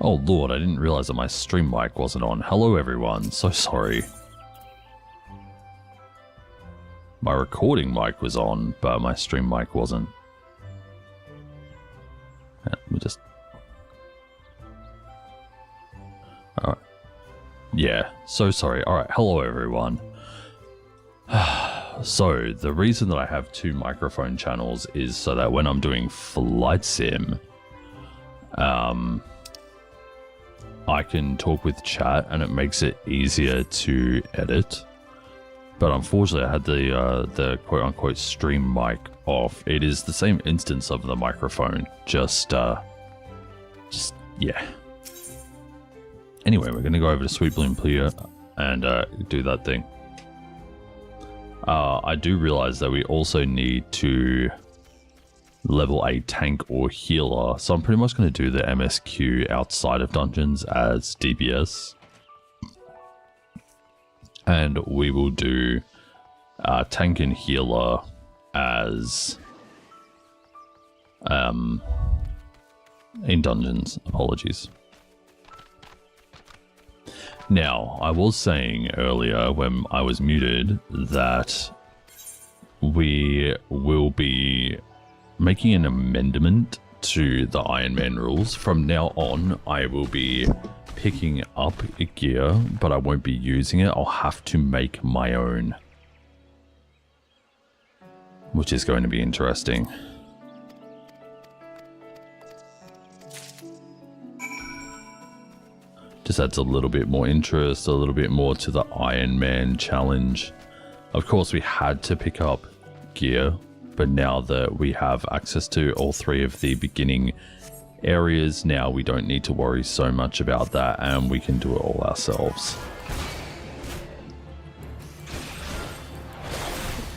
Oh lord, I didn't realize that my stream mic wasn't on. Hello everyone, so sorry. My recording mic was on, but my stream mic wasn't. Yeah, we'll just... Alright. Yeah, so sorry. Alright, hello everyone. So, the reason that I have two microphone channels is so that when I'm doing flight sim, I can talk with chat and it makes it easier to edit. But unfortunately, I had the quote-unquote stream mic off. It is the same instance of the microphone, just yeah. Anyway, we're gonna go over to Sweet Bloom Clear and do that thing. I do realize that we also need to level a tank or healer, so I'm pretty much going to do the MSQ outside of dungeons as DPS. And we will do tank and healer as in dungeons. Apologies. Now, I was saying earlier when I was muted that we will be making an amendment to the Ironman rules. From now on, I will be picking up gear, but I won't be using it. I'll have to make my own, which is going to be interesting. Just adds a little bit more interest, a little bit more to the Ironman challenge. Of course, we had to pick up gear, but now that we have access to all three of the beginning areas, now we don't need to worry so much about that and we can do it all ourselves.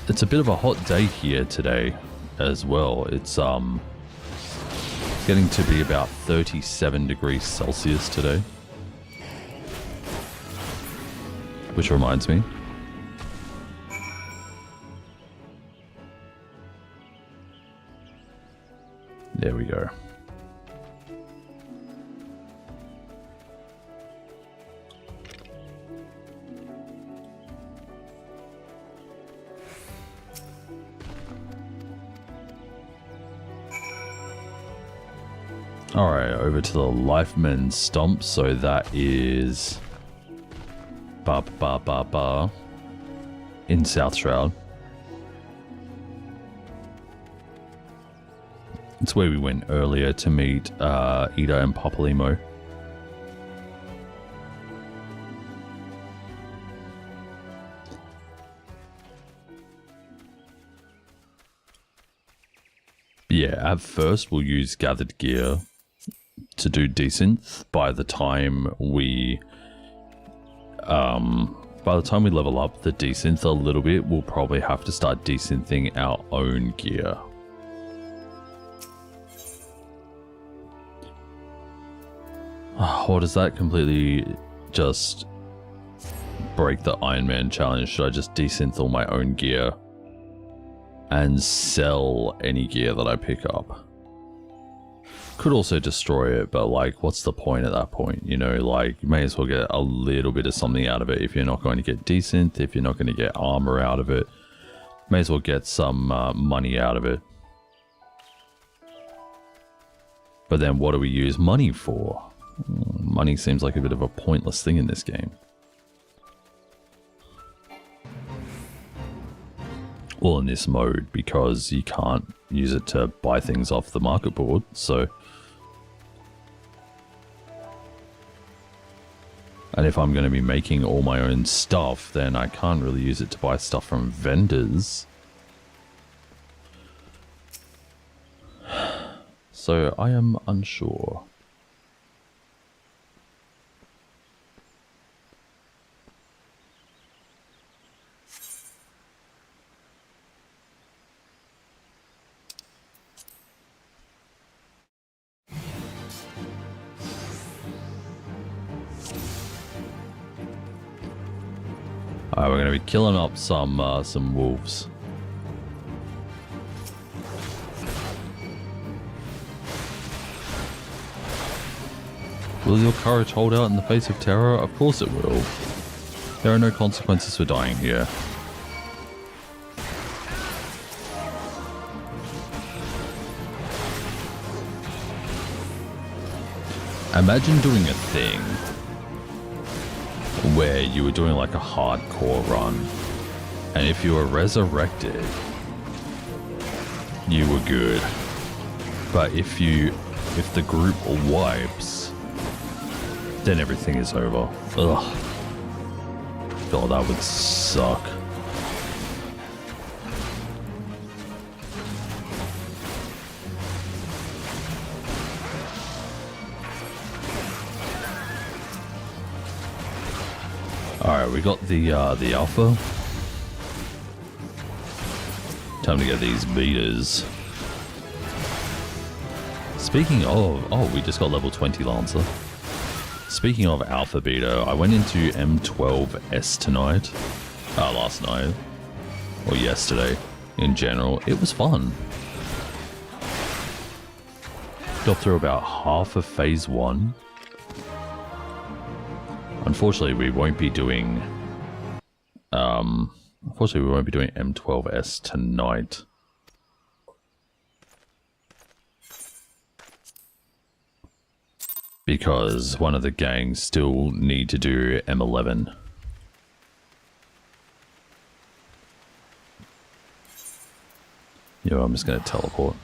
It's a bit of a hot day here today as well. It's getting to be about 37 degrees Celsius today. Which reminds me, there we go. Alright, over to the Lifeman Stomp, so that is in South Shroud. It's where we went earlier to meet Ida and Papalymo. Yeah, at first we'll use gathered gear to do desynth. By the time we level up the desynth a little bit, we'll probably have to start desynthing our own gear. Or does that completely just break the Ironman challenge? Should I just desynth all my own gear and sell any gear that I pick up? Could also destroy it, but like, what's the point at that point? You know, like, you may as well get a little bit of something out of it. If you're not going to get desynth, if you're not going to get armor out of it, may as well get some money out of it. But then what do we use money for? Money seems like a bit of a pointless thing in this game. Well, in this mode, because you can't use it to buy things off the market board, so... And if I'm going to be making all my own stuff, then I can't really use it to buy stuff from vendors. So I am unsure. Alright, we're going to be killing up some wolves. Will your courage hold out in the face of terror? Of course it will. There are no consequences for dying here. Imagine doing a thing where you were doing like a hardcore run, and if you were resurrected, you were good. But if the group wipes, then everything is over. Ugh. God, that would suck. Alright, we got the alpha. Time to get these betas. Speaking of... Oh, we just got level 20 Lancer. Speaking of alpha beta, I went into M12S tonight. Last night. Or yesterday. In general. It was fun. Got through about half of phase 1. Unfortunately, we won't be doing... M12S tonight. Because one of the gangs still need to do M11. Yo, I'm just going to teleport.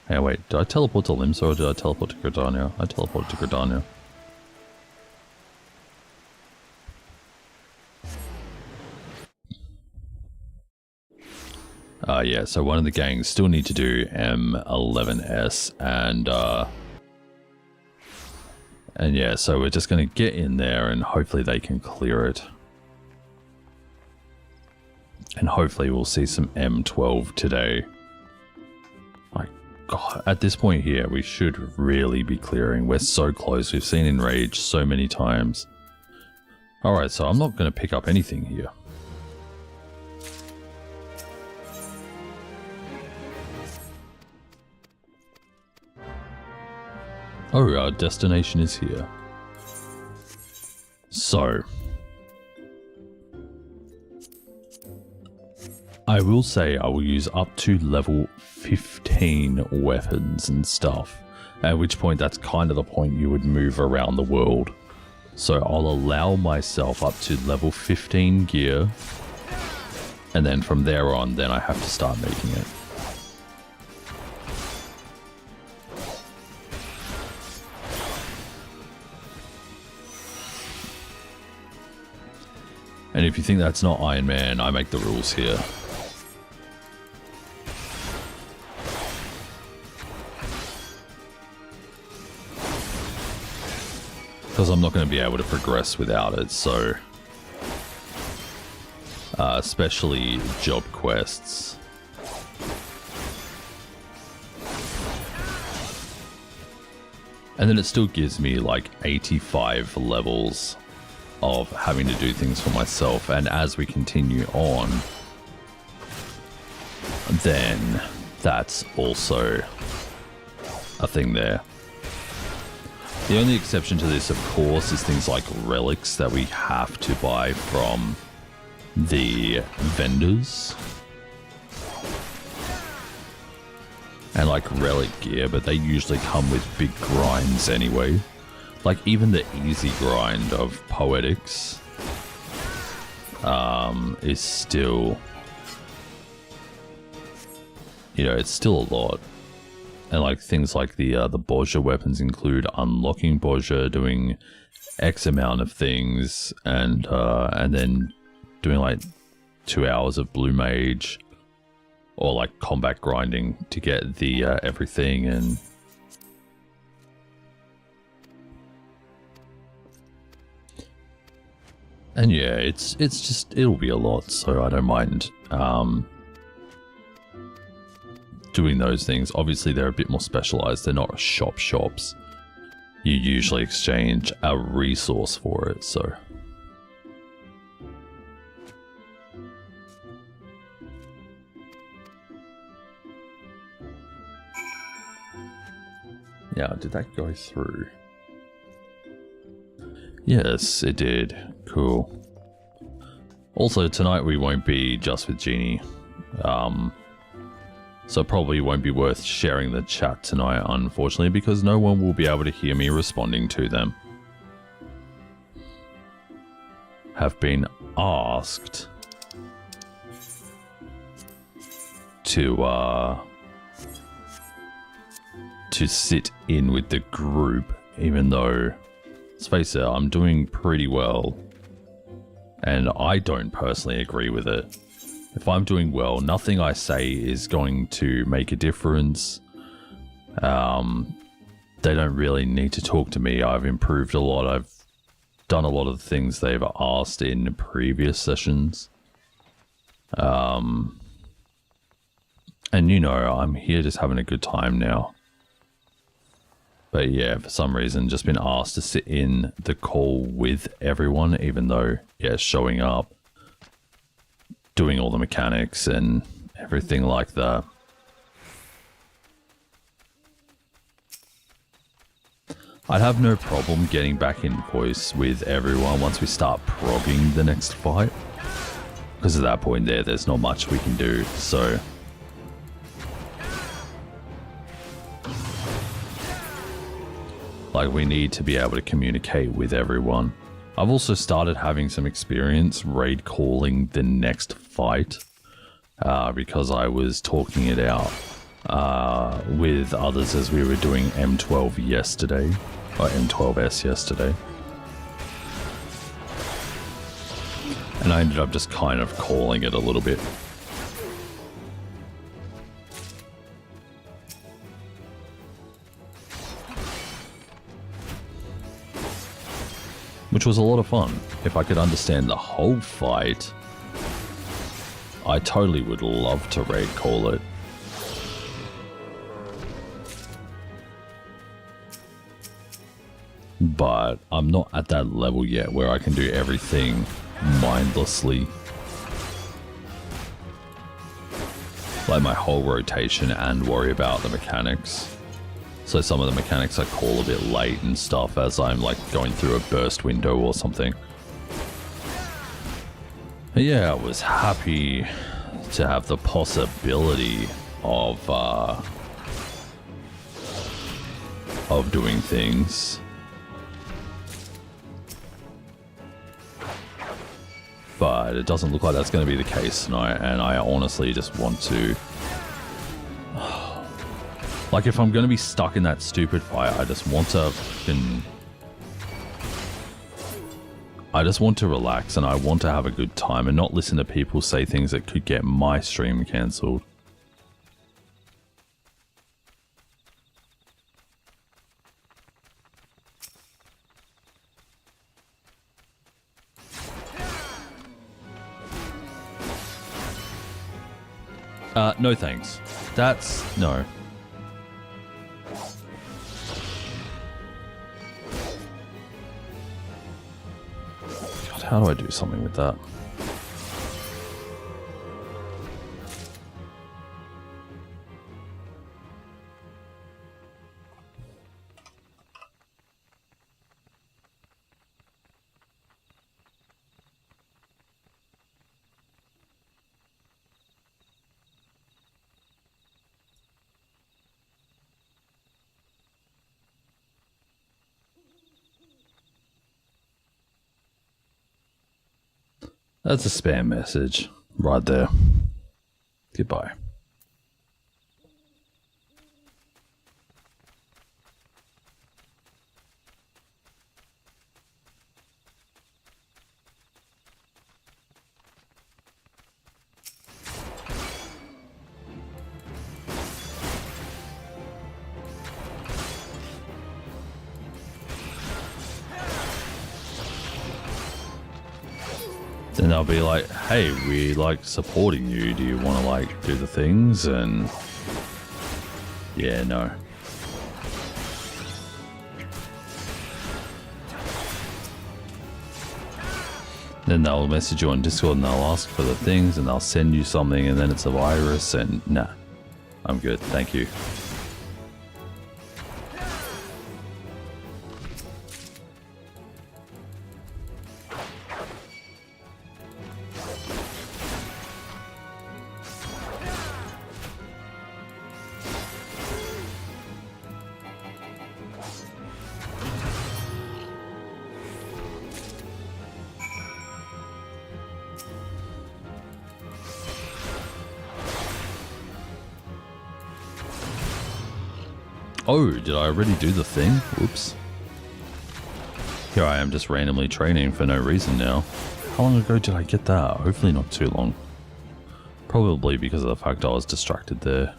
Hey, wait, did I teleport to Limsa or did I teleport to Gridania? I teleported to Gridania. Yeah, so one of the gangs still need to do M11S and yeah, so we're just going to get in there and hopefully they can clear it. And hopefully we'll see some M12 today. My God, at this point here, we should really be clearing. We're so close. We've seen Enrage so many times. Alright, so I'm not going to pick up anything here. Oh, our destination is here. So, I will say I will use up to level 15 weapons and stuff, at which point that's kind of the point you would move around the world. So I'll allow myself up to level 15 gear, and then from there on, then I have to start making it. And if you think that's not Iron Man, I make the rules here. Because I'm not going to be able to progress without it, so... especially job quests. And then it still gives me like 85 levels of having to do things for myself, and as we continue on, then that's also a thing there. The only exception to this, of course, is things like relics that we have to buy from the vendors. And like relic gear, but they usually come with big grinds anyway. Like even the easy grind of Poetics is still, you know, it's still a lot. And like things like the Borgia weapons include unlocking Borgia, doing X amount of things, and then doing like 2 hours of Blue Mage, or like combat grinding to get the everything. And yeah, it's just, it'll be a lot, so I don't mind doing those things. Obviously they're a bit more specialized, they're not shops. You usually exchange a resource for it, so. Yeah, did that go through? Yes, it did. Cool. Also, tonight we won't be just with Jeannie. So probably won't be worth sharing the chat tonight, unfortunately, because no one will be able to hear me responding to them. Have been asked to sit in with the group, even though, let's face it, I'm doing pretty well. And I don't personally agree with it. If I'm doing well, nothing I say is going to make a difference. They don't really need to talk to me. I've improved a lot. I've done a lot of the things they've asked in previous sessions. And you know, I'm here just having a good time now. But yeah, for some reason, just been asked to sit in the call with everyone, even though, yeah, showing up, doing all the mechanics and everything like that. I'd have no problem getting back in voice with everyone once we start progging the next fight. Because at that point there's not much we can do, so... Like, we need to be able to communicate with everyone. I've also started having some experience raid calling the next fight because I was talking it out with others as we were doing M12 yesterday, or M12S yesterday. And I ended up just kind of calling it a little bit. Which was a lot of fun. If I could understand the whole fight, I totally would love to raid call it. But I'm not at that level yet where I can do everything mindlessly. Like my whole rotation and worry about the mechanics. So some of the mechanics I call a bit late and stuff as I'm like going through a burst window or something. But yeah, I was happy to have the possibility of doing things. But it doesn't look like that's going to be the case tonight, and I honestly just want to... Like, if I'm going to be stuck in that stupid fight, I just want to I just want to relax, and I want to have a good time and not listen to people say things that could get my stream cancelled. No thanks. That's... no. God, how do I do something with that? That's a spam message right there. Goodbye. Then they'll be like, hey, we like supporting you. Do you want to like do the things? And yeah, no. Then they'll message you on Discord and they'll ask for the things and they'll send you something and then it's a virus and nah, I'm good. Thank you. Oh, did I already do the thing? Whoops. Here I am just randomly training for no reason now. How long ago did I get that? Hopefully not too long. Probably because of the fact I was distracted there.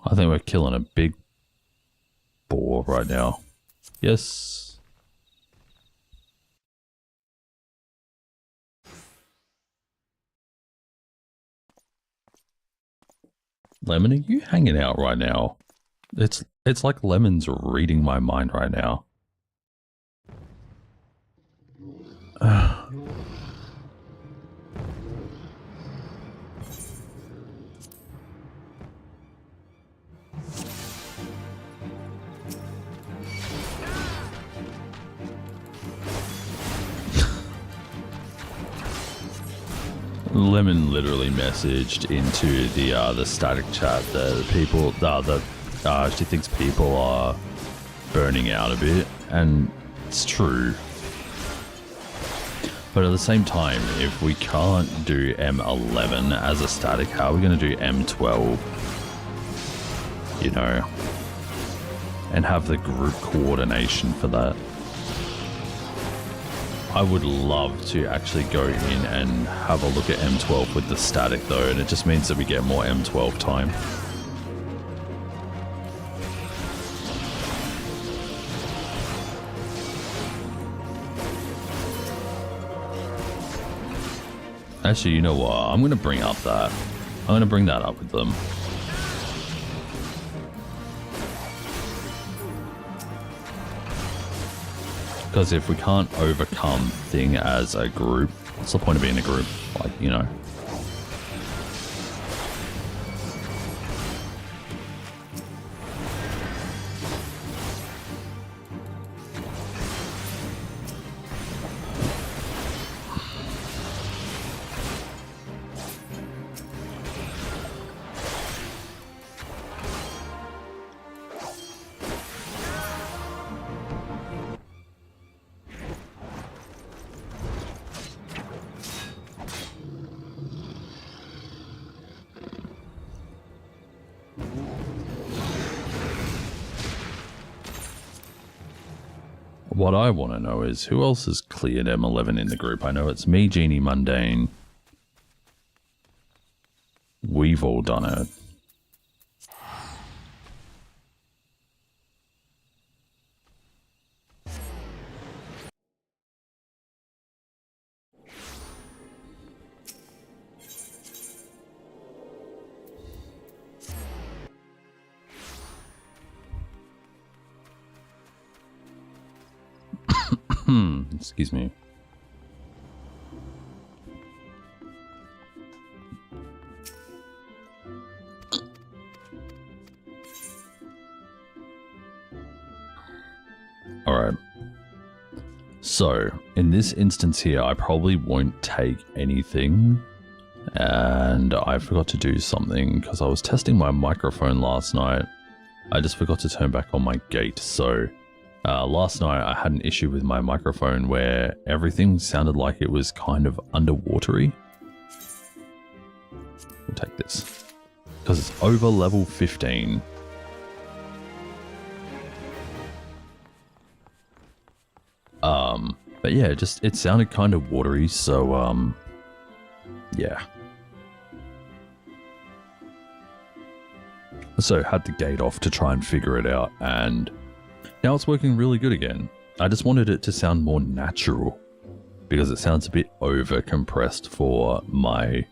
I think we're killing a big boar right now. Yes. Lemon, are you hanging out right now? It's like Lemon's reading my mind right now. Lemon literally messaged into the static chat that people she thinks people are burning out a bit, and it's true. But at the same time, if we can't do M11 as a static, how are we going to do M12? You know, and have the group coordination for that. I would love to actually go in and have a look at M12 with the static though, and it just means that we get more M12 time. Actually, you know what? I'm going to bring up that. I'm going to bring that up with them. Because if we can't overcome thing as a group, what's the point of being a group? Like, you know. What I want to know is who else has cleared M11 in the group. I know it's me, Genie, Mundane. We've all done it. Excuse me. Alright. So, in this instance here, I probably won't take anything. And I forgot to do something because I was testing my microphone last night. I just forgot to turn back on my gate, so... last night I had an issue with my microphone where everything sounded like it was kind of underwatery. We'll take this. Because it's over level 15. But yeah, just it sounded kind of watery, so yeah. So had the gate off to try and figure it out, and now it's working really good again. I just wanted it to sound more natural because it sounds a bit over compressed for my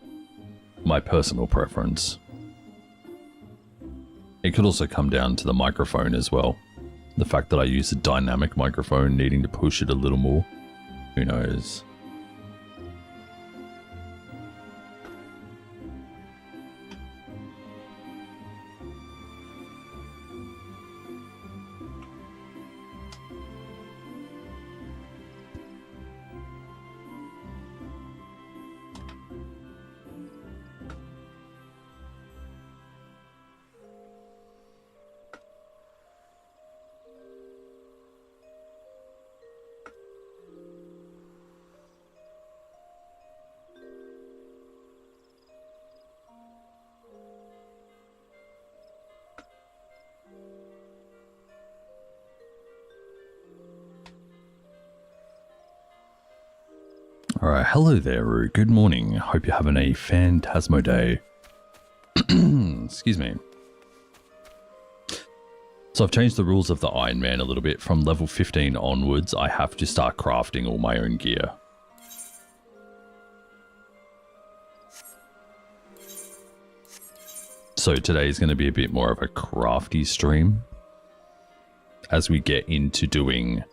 personal preference. It could also come down to the microphone as well. The fact that I use a dynamic microphone, needing to push it a little more. Who knows? Alright, hello there, Roo. Good morning. Hope you're having a phantasmo day. Excuse me. So I've changed the rules of the Ironman a little bit. From level 15 onwards, I have to start crafting all my own gear. So today is going to be a bit more of a crafty stream. As we get into doing...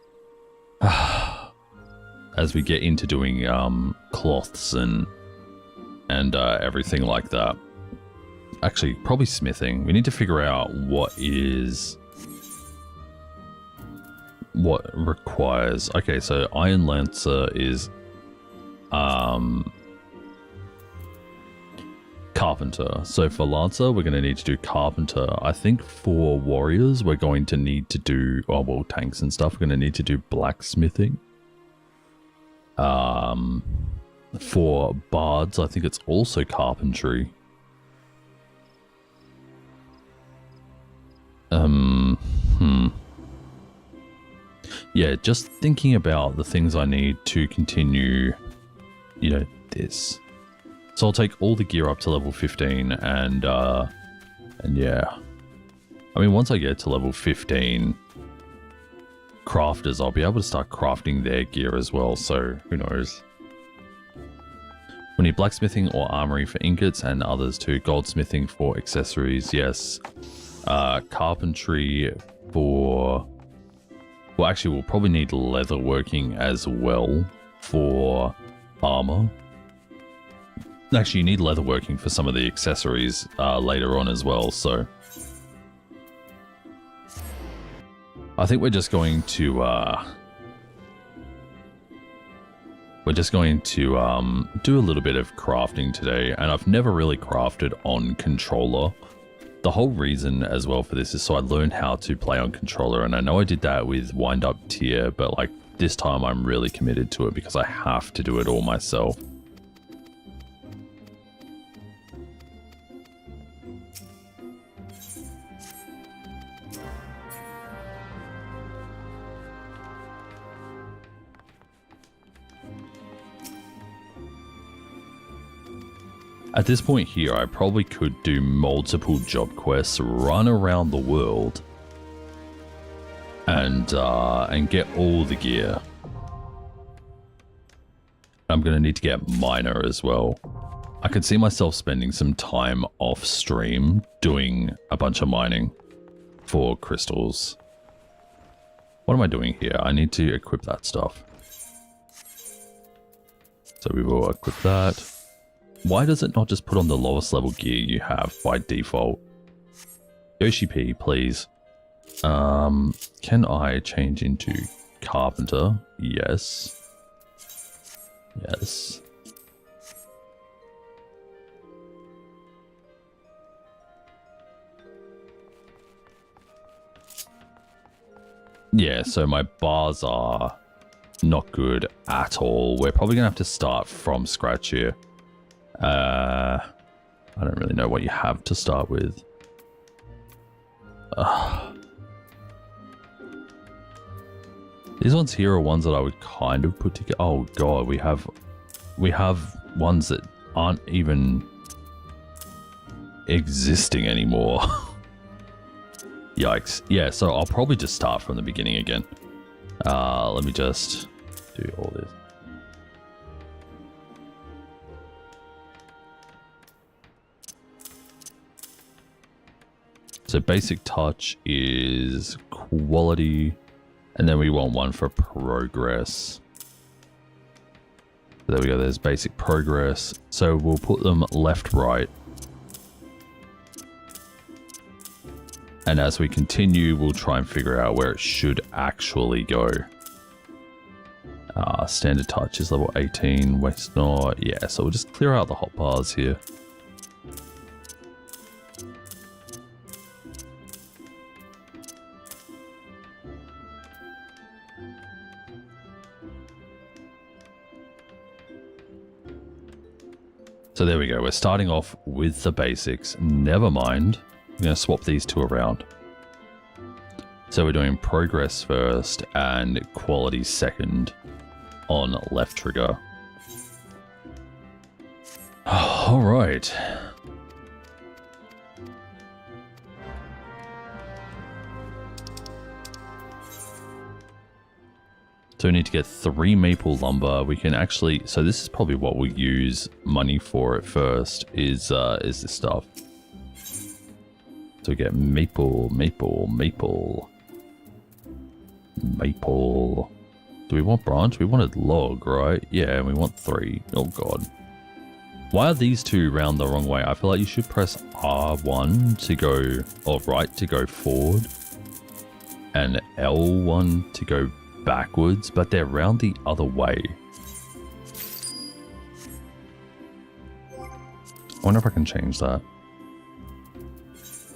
cloths and everything like that. Actually, probably smithing. We need to figure out what requires. Okay, so Iron Lancer is Carpenter. So for Lancer, we're going to need to do Carpenter. I think for Warriors, we're going to need to do, oh well, tanks and stuff, we're going to need to do Blacksmithing. For Bards, I think it's also Carpentry. Yeah, just thinking about the things I need to continue, you know, this. So I'll take all the gear up to level 15 and yeah. I mean, once I get to level 15, crafters, I'll be able to start crafting their gear as well, so who knows. We need blacksmithing or armory for ingots and others too. Goldsmithing for accessories, yes. Carpentry for... Well, actually, we'll probably need leatherworking as well for armor. Actually, you need leatherworking for some of the accessories later on as well, so... I think we're just going to do a little bit of crafting today, and I've never really crafted on controller. The whole reason as well for this is so I learned how to play on controller, and I know I did that with Wind Up Tier, but like this time I'm really committed to it because I have to do it all myself. At this point here, I probably could do multiple job quests, run around the world, and get all the gear. I'm going to need to get miner as well. I could see myself spending some time off stream doing a bunch of mining for crystals. What am I doing here? I need to equip that stuff. So we will equip that. Why does it not just put on the lowest level gear you have by default? Yoshi P, please. Can I change into Carpenter? Yes. Yes. Yeah, so my bars are not good at all. We're probably going to have to start from scratch here. I don't really know what you have to start with. These ones here are ones that I would kind of put together. Oh god, we have ones that aren't even existing anymore. Yikes. Yeah, so I'll probably just start from the beginning again. Let me just do all this. So basic touch is quality, and then we want one for progress. There we go, there's basic progress. So we'll put them left, right. And as we continue, we'll try and figure out where it should actually go. Standard touch is level 18, waste not. Yeah, so we'll just clear out the hotbars here. So there we go, we're starting off with the basics. Never mind, I'm going to swap these two around. So we're doing progress first and quality second on left trigger. All right. So we need to get 3 maple lumber. We can actually, so this is probably what we'll use money for at first, is this stuff. So we get maple. Do we want branch? We wanted log, right? Yeah, we want 3. Oh god. Why are these 2 round the wrong way? I feel like you should press R1 to go, or right to go forward, and L1 to go backwards, but they're round the other way. I wonder if I can change that.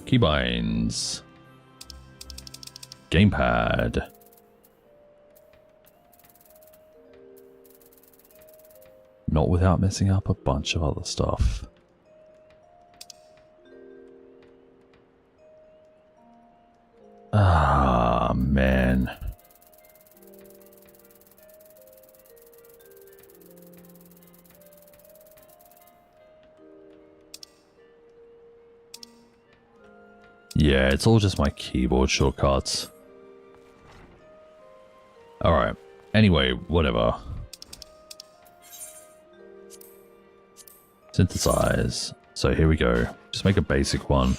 Keybinds. Gamepad. Not without messing up a bunch of other stuff. Ah, man. Yeah, it's all just my keyboard shortcuts. Alright. Anyway, whatever. Synthesize. So here we go. Just make a basic one.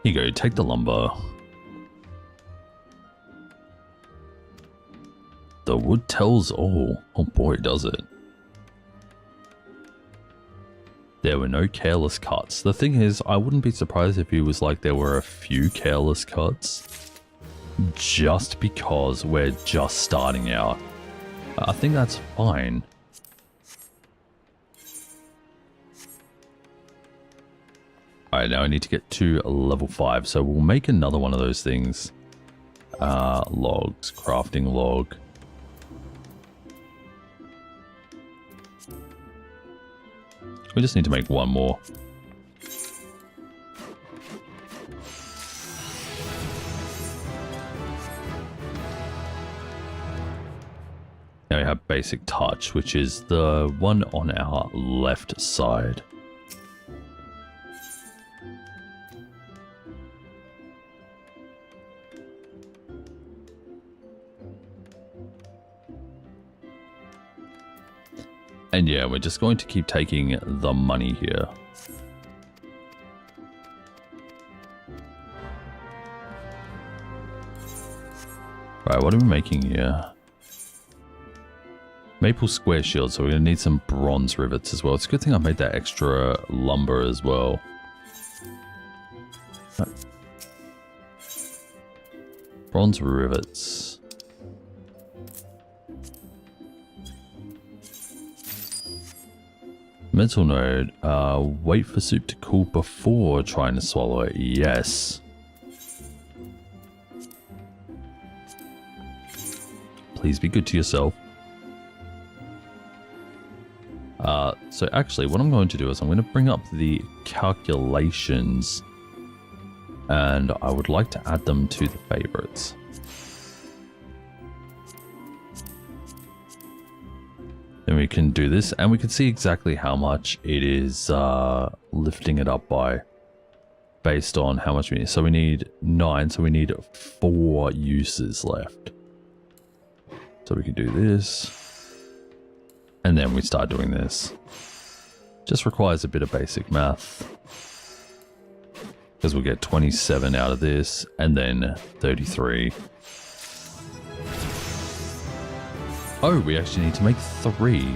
Here you go, take the lumber. The wood tells all. Oh boy, does it. There were no careless cuts. The thing is, I wouldn't be surprised if it was like there were a few careless cuts. Just because we're just starting out. I think that's fine. Alright, now I need to get to level 5, so we'll make another one of those things. Logs, crafting log. We just need to make one more. Now we have basic touch, which is the one on our left side. And yeah, we're just going to keep taking the money here. Right, what are we making here? Maple square shield, so we're going to need some bronze rivets as well. It's a good thing I made that extra lumber as well. Bronze rivets. Mental node, wait for soup to cool before trying to swallow it. Yes. Please be good to yourself. So actually what I'm going to do is I'm going to bring up the calculations and I would like to add them to the favorites. Then we can do this and we can see exactly how much it is lifting it up by based on how much we need. So we need 9, so we need 4 uses left. So we can do this. And then we start doing this. Just requires a bit of basic math. Because we'll get 27 out of this and then 33. Oh, we actually need to make 3.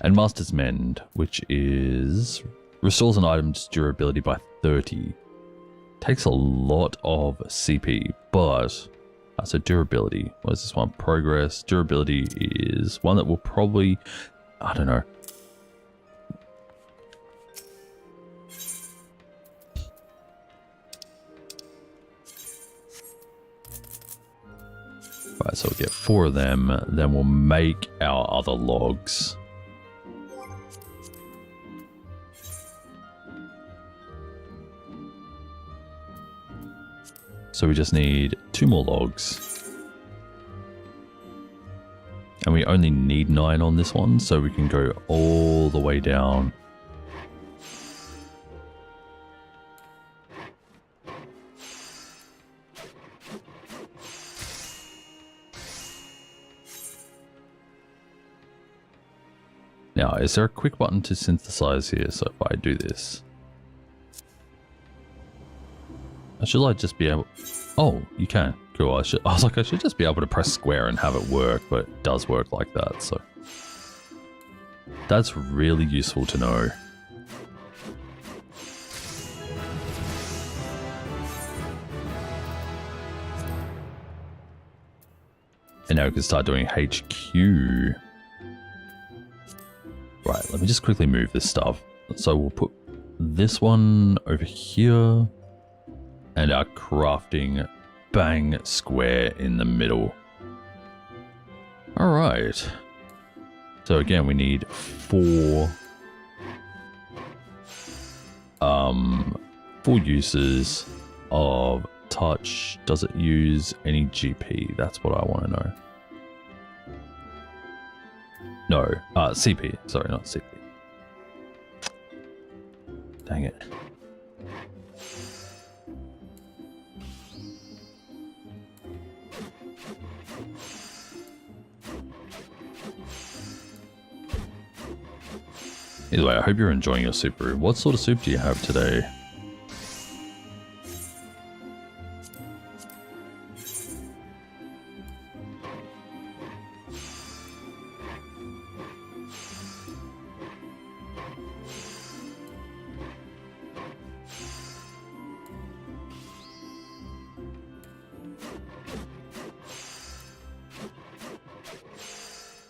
And Master's Mend, which is restores an item's durability by 30. Takes a lot of CP, but so durability. What is this one? Progress. Durability is one that will probably, I don't know. Right, so we'll get 4 of them, then we'll make our other logs. So we just need 2 more logs. And we only need 9 on this one, so we can go all the way down. Now, is there a quick button to synthesize here? So if I do this, should I just be able... Oh, you can. Cool. I was like, I should just be able to press square and have it work, but it does work like that, so... That's really useful to know. And now we can start doing HQ. Right, let me just quickly move this stuff. So we'll put this one over here. And our crafting bang square in the middle. Alright. So again, we need 4 uses of touch. Does it use any GP? That's what I want to know. No, CP. Sorry, not CP. Dang it. Either way, I hope you're enjoying your soup brew. What sort of soup do you have today?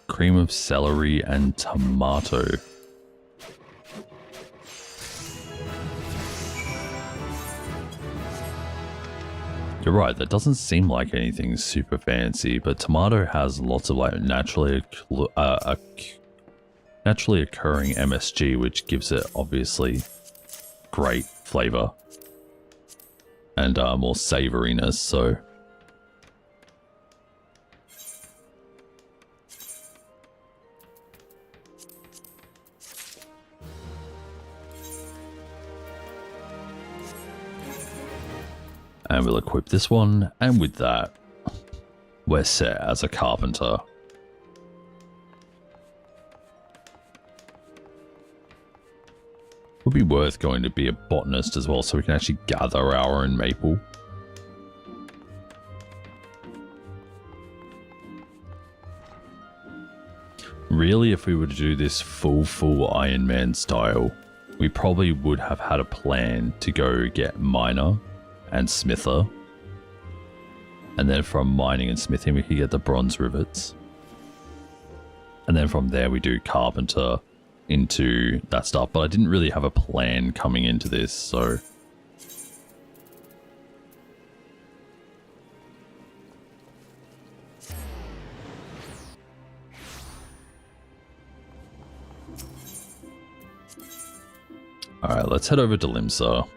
Cream of celery and tomato. You're right, that doesn't seem like anything super fancy, but tomato has lots of like naturally occurring MSG, which gives it obviously great flavor and more savoriness, so... And we'll equip this one, and with that, we're set as a carpenter. Would be worth going to be a botanist as well, so we can actually gather our own maple. Really, if we were to do this full Ironman style, we probably would have had a plan to go get miner and smither, and then from mining and smithing we could get the bronze rivets, and then from there we do carpenter into that stuff, but I didn't really have a plan coming into this, so alright, let's head over to Limsa.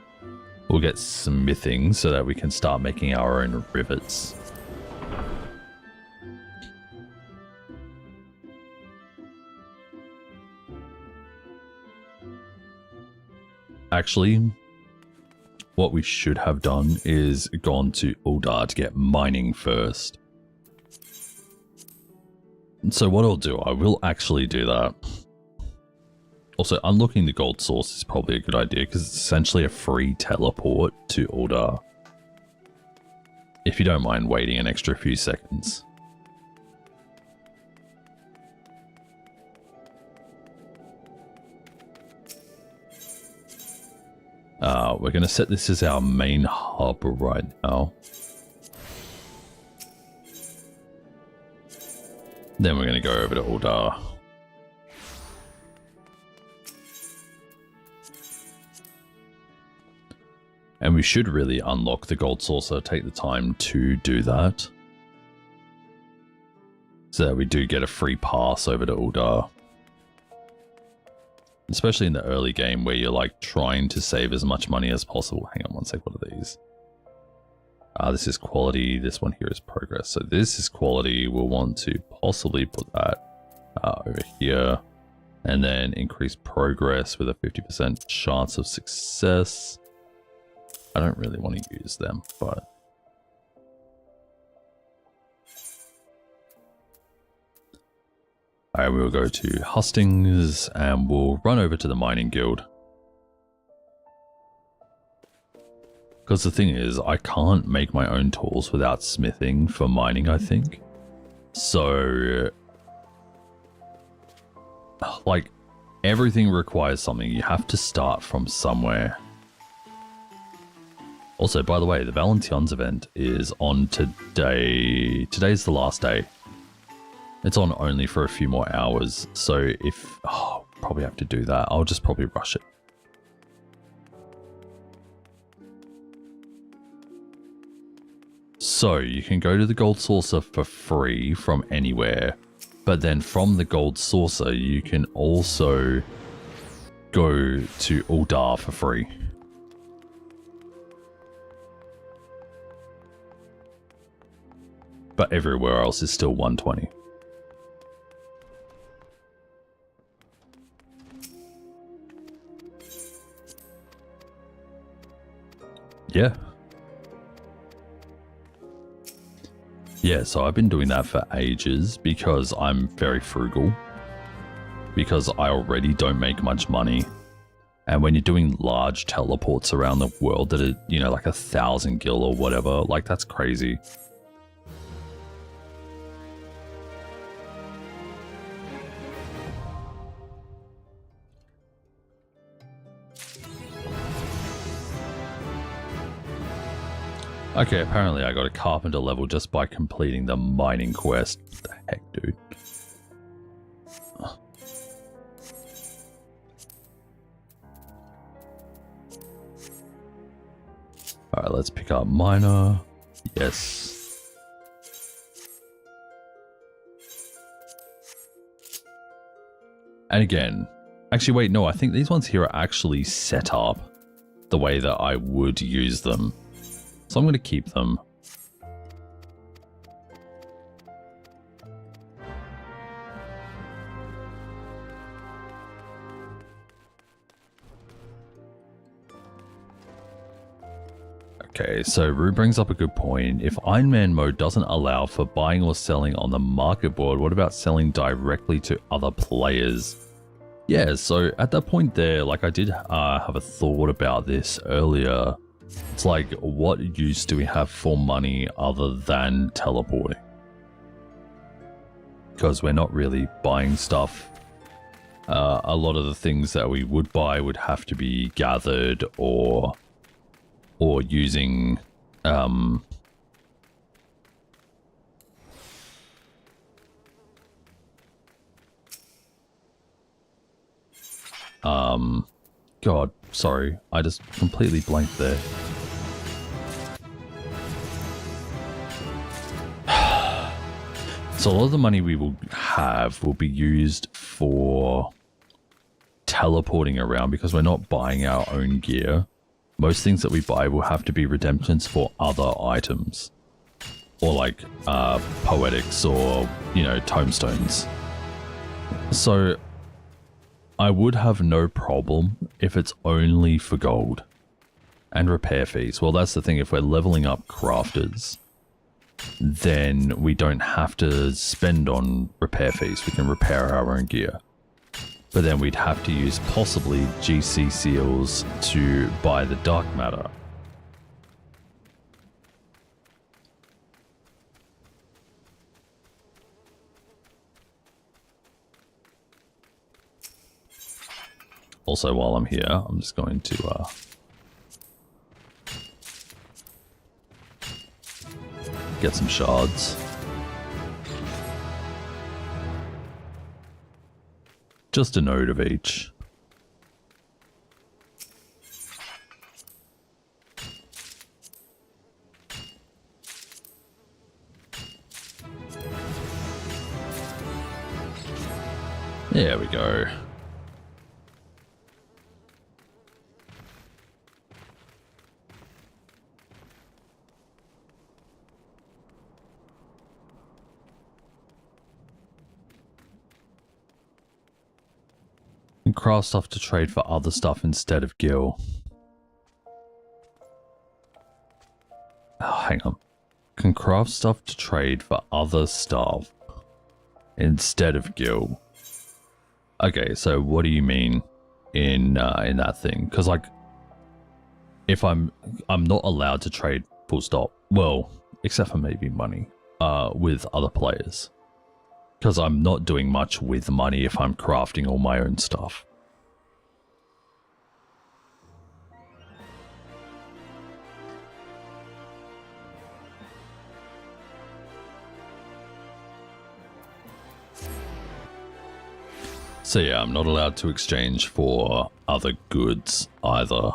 We'll get smithing so that we can start making our own rivets. Actually, what we should have done is gone to Uldar to get mining first. So what I'll do, I will actually do that. Also, unlocking the gold source is probably a good idea because it's essentially a free teleport to Uldar. If you don't mind waiting an extra few seconds. We're going to set this as our main hub right now. Then we're going to go over to Uldar. And we should really unlock the gold source, so take the time to do that. So that we do get a free pass over to Uldar. Especially in the early game where you're like trying to save as much money as possible. Hang on one sec, what are these? This is quality. This one here is progress. So this is quality. We'll want to possibly put that over here. And then increase progress with a 50% chance of success. I don't really want to use them, but... Alright, we'll go to hustings and we'll run over to the mining guild. Because the thing is, I can't make my own tools without smithing for mining, I think. So... like, everything requires something. You have to start from somewhere. Also, by the way, the Valentine's event is on today. Today's the last day. It's on only for a few more hours. So if... oh, probably have to do that. I'll just probably rush it. So you can go to the gold saucer for free from anywhere. But then from the gold saucer, you can also go to Uldar for free. But everywhere else is still 120. Yeah. Yeah, so I've been doing that for ages because I'm very frugal. Because I already don't make much money. And when you're doing large teleports around the world that are, you know, like 1,000 gil or whatever, like that's crazy. Okay, apparently I got a carpenter level just by completing the mining quest. What the heck, dude? Alright, let's pick up miner. Yes. And again, actually wait, no, I think these ones here are actually set up the way that I would use them. So I'm going to keep them. Okay, so Rue brings up a good point. If Ironman mode doesn't allow for buying or selling on the market board, what about selling directly to other players? Yeah, so at that point there, like I did have a thought about this earlier. It's like, what use do we have for money other than teleporting? Because we're not really buying stuff. A lot of the things that we would buy would have to be gathered or using God, sorry, I just completely blanked there. So a lot of the money we will have will be used for teleporting around because we're not buying our own gear. Most things that we buy will have to be redemptions for other items. Or like poetics or, you know, tomestones. So I would have no problem if it's only for gold and repair fees. Well, that's the thing. If we're leveling up crafters, then we don't have to spend on repair fees. We can repair our own gear. But then we'd have to use possibly GC seals to buy the dark matter. Also, while I'm here, I'm just going to get some shards. Just a node of each. There we go. craft stuff to trade for other stuff instead of gil. Oh, hang on. Can craft stuff to trade for other stuff instead of gil. Okay, so what do you mean in that thing? Because like, if I'm not allowed to trade full stop. Well, except for maybe money. With other players. Because I'm not doing much with money if I'm crafting all my own stuff. So yeah, I'm not allowed to exchange for other goods either.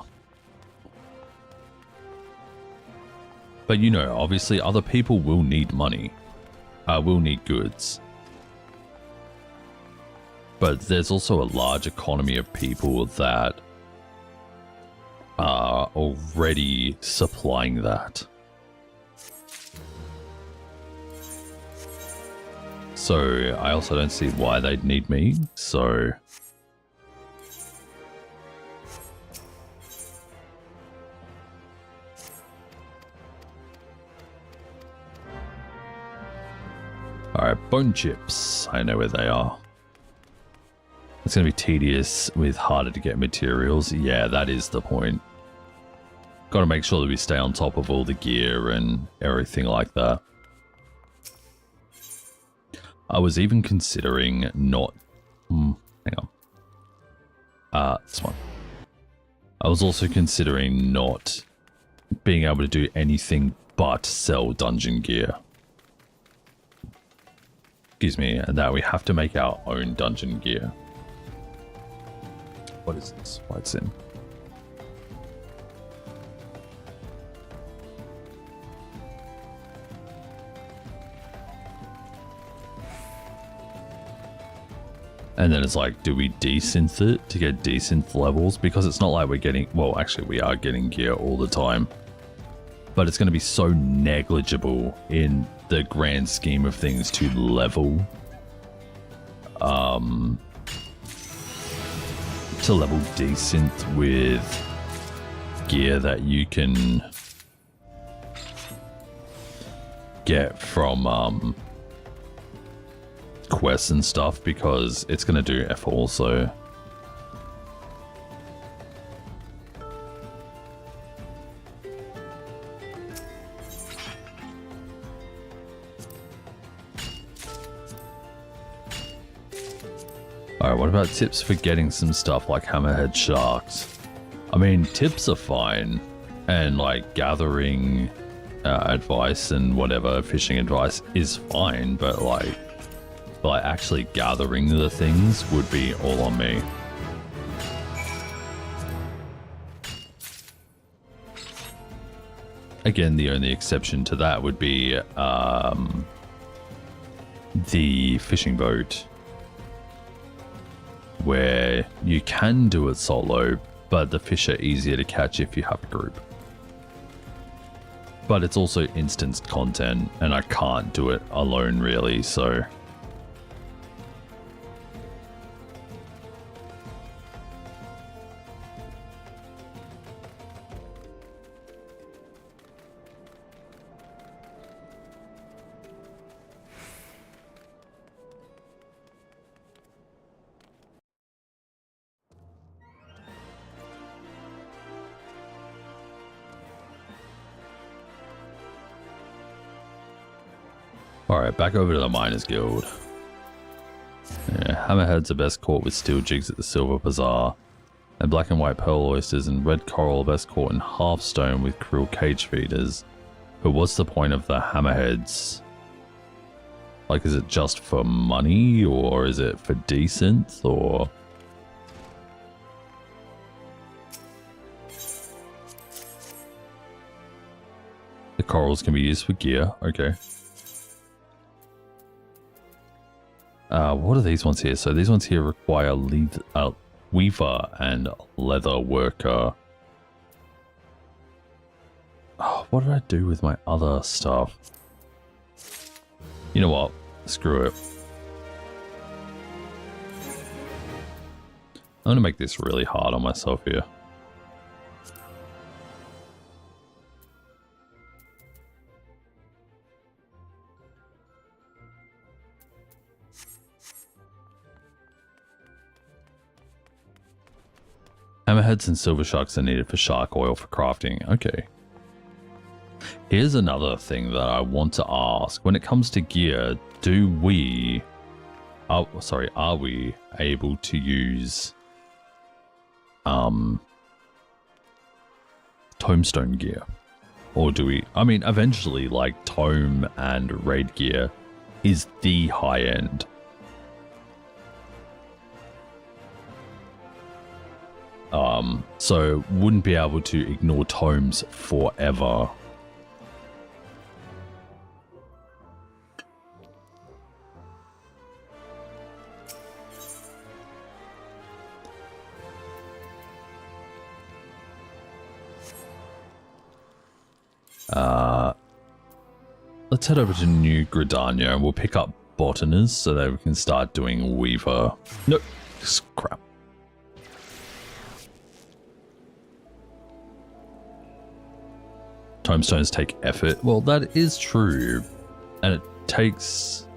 But you know, obviously other people will need money. Will need goods. But there's also a large economy of people that are already supplying that. So I also don't see why they'd need me, so... Alright, bone chips. I know where they are. It's going to be tedious with harder to get materials. Yeah, that is the point. Got to make sure that we stay on top of all the gear and everything like that. I was even considering not... hang on. This one. I was also considering not being able to do anything but sell dungeon gear. Excuse me, and that we have to make our own dungeon gear. What is this? What's in? And then it's like, do we desynth it to get desynth levels? Because it's not like we're getting... Well, actually, we are getting gear all the time. But it's going to be so negligible in the grand scheme of things to level. To level desynth with gear that you can get from quests and stuff, because it's going to do F also. Alright, what about tips for getting some stuff like hammerhead sharks? I mean, tips are fine, and like gathering advice and whatever, fishing advice is fine, but like actually gathering the things would be all on me. Again, the only exception to that would be the fishing boat, where you can do it solo, but the fish are easier to catch if you have a group. But it's also instanced content, and I can't do it alone really, so... Alright, back over to the Miners Guild. Yeah, hammerheads are best caught with steel jigs at the Silver Bazaar, and black and white pearl oysters and red coral are best caught in Halfstone with krill cage feeders. But what's the point of the hammerheads? Like, is it just for money, or is it for desynth, or... The corals can be used for gear, okay. What are these ones here? So these ones here require weaver and leather worker. Oh, what did I do with my other stuff? You know what? Screw it. I'm gonna make this really hard on myself here. Hammerheads and silver sharks are needed for shark oil for crafting. Okay. Here's another thing that I want to ask. When it comes to gear, are we able to use Tomestone gear? Or do we, I mean, eventually, like, Tome and Raid gear is the high end. So wouldn't be able to ignore Tomes forever. Let's head over to New Gridania and we'll pick up Botanist so that we can start doing Weaver. Nope, crap. Tomestones take effort. Well, that is true. And it takes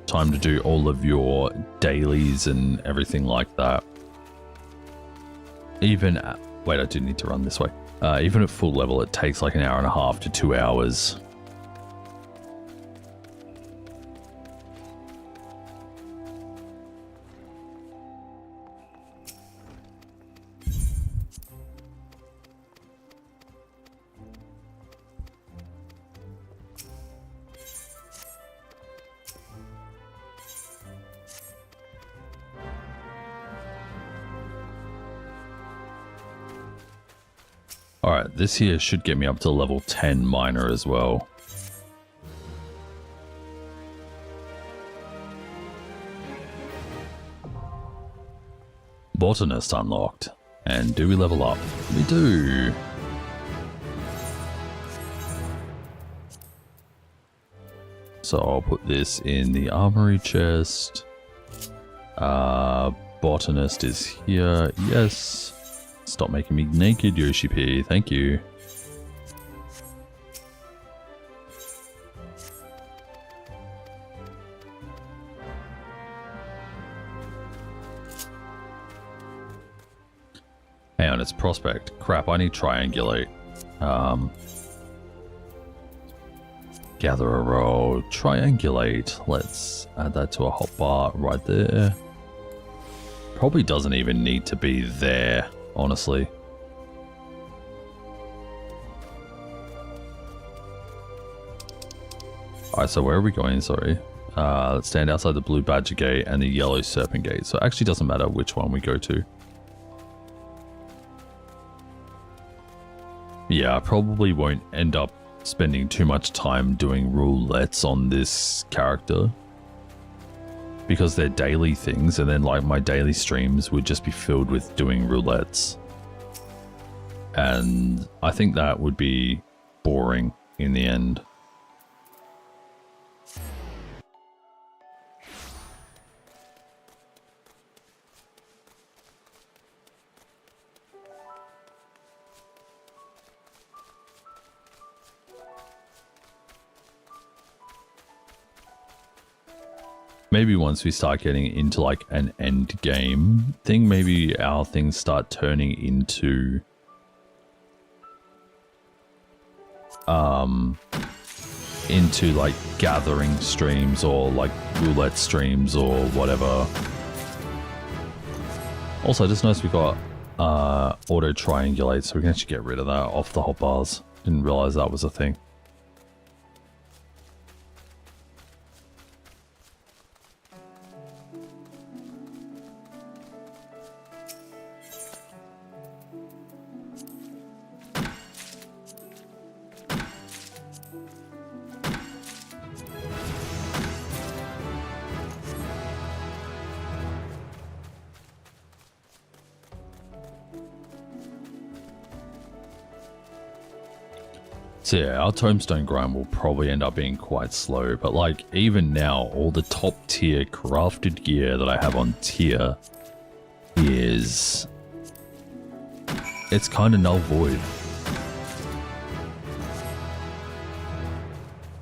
time to do all of your dailies and everything like that. Even at, wait, I do need to run this way. Even at full level, it takes like an hour and a half to 2 hours. Alright, this here should get me up to level 10 miner as well. Botanist unlocked. And do we level up? We do. So I'll put this in the armory chest. Botanist is here. Yes. Stop making me naked, Yoshi P. Thank you. Hang on, it's prospect. Crap, I need triangulate. Gather a roll. Triangulate. Let's add that to a hotbar right there. Probably doesn't even need to be there. Honestly. Alright, so where are we going? Sorry. Let's stand outside the blue badger gate and the yellow serpent gate. So it actually doesn't matter which one we go to. Yeah, I probably won't end up spending too much time doing roulettes on this character. Because they're daily things, and then like my daily streams would just be filled with doing roulettes. And I think that would be boring in the end. Maybe once we start getting into like an end game thing, maybe our things start turning into like gathering streams or like roulette streams or whatever. Also, I just noticed we got auto triangulate, so we can actually get rid of that off the hotbars. Didn't realize that was a thing. So yeah, our Tomestone grind will probably end up being quite slow, but like even now, all the top tier crafted gear that I have on tier is it's kind of null void.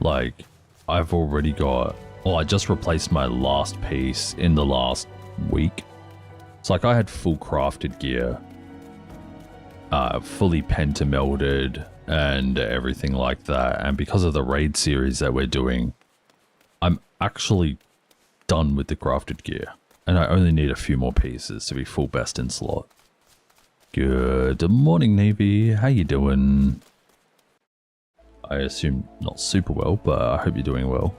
Like, I've already got, well, I just replaced my last piece in the last week. It's like I had full crafted gear, fully pentamelded and everything like that. And because of the raid series that we're doing, I'm actually done with the crafted gear. And I only need a few more pieces to be full best in slot. Good morning, Navy. How you doing? I assume not super well, but I hope you're doing well.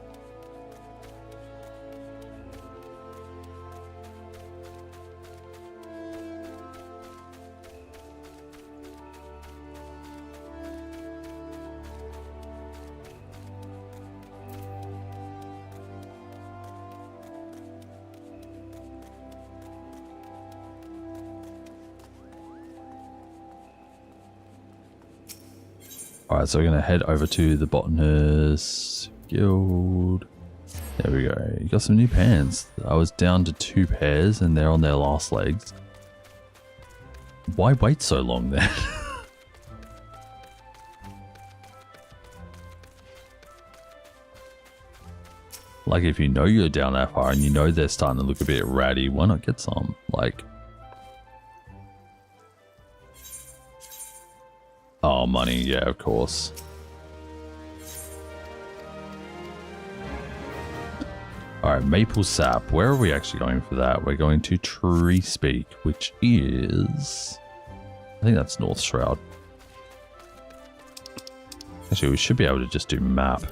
Alright, so we're going to head over to the Botanist Guild. There we go. You got some new pants. I was down to 2 pairs and they're on their last legs. Why wait so long then? Like, if you know you're down that far and you know they're starting to look a bit ratty, why not get some? Like... Oh, money, yeah, of course. Alright, Maple Sap. Where are we actually going for that? We're going to Tree Speak, which is... I think that's North Shroud. Actually, we should be able to just do map.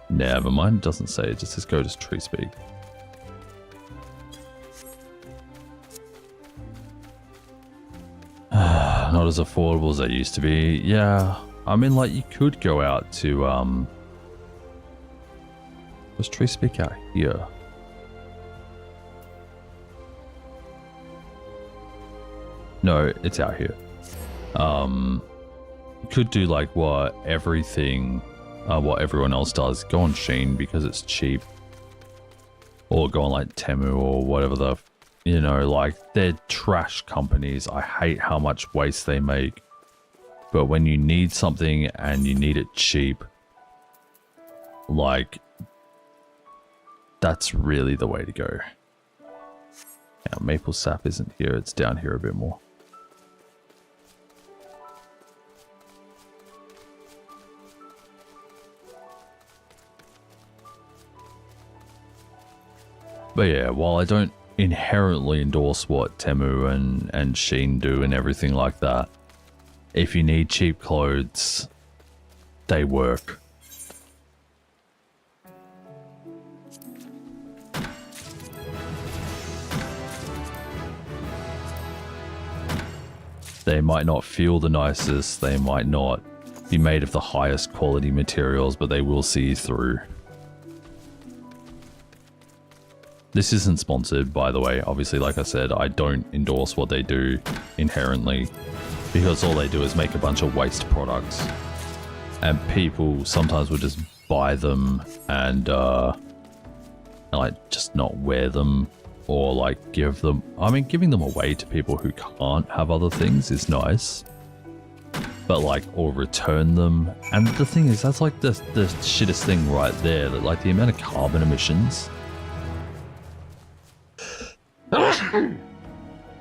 Never mind, it doesn't say. It just says go to Tree Speak. Not as affordable as they used to be. Yeah, I mean, like, you could go out to, was Tree Speak out here? No, it's out here. You could do, like, what everyone else does. Go on Shein because it's cheap. Or go on, like, Temu or whatever the... You know, like, they're trash companies. I hate how much waste they make. But when you need something and you need it cheap, like, that's really the way to go. Now, Maple Sap isn't here. It's down here a bit more. But yeah, while I don't inherently endorse what Temu and Shein do and everything like that, if you need cheap clothes, they work. They might not feel the nicest, they might not be made of the highest quality materials, but they will see you through. This isn't sponsored, by the way. Obviously, like I said, I don't endorse what they do inherently, because all they do is make a bunch of waste products. And people sometimes will just buy them and like, just not wear them, or like give them... I mean, giving them away to people who can't have other things is nice. But like, or return them. And the thing is, that's like the shittest thing right there, that like the amount of carbon emissions...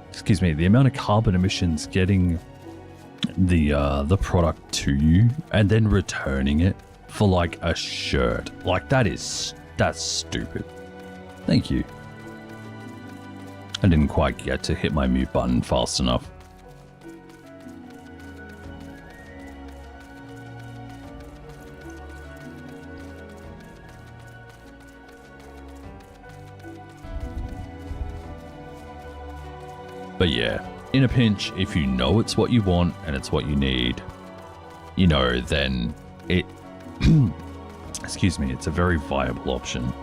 Excuse me, the amount of carbon emissions getting the product to you and then returning it for like a shirt. Like, that's stupid. Thank you. I didn't quite get to hit my mute button fast enough. But yeah, in a pinch, if you know it's what you want and it's what you need, you know, then it, excuse me, it's a very viable option.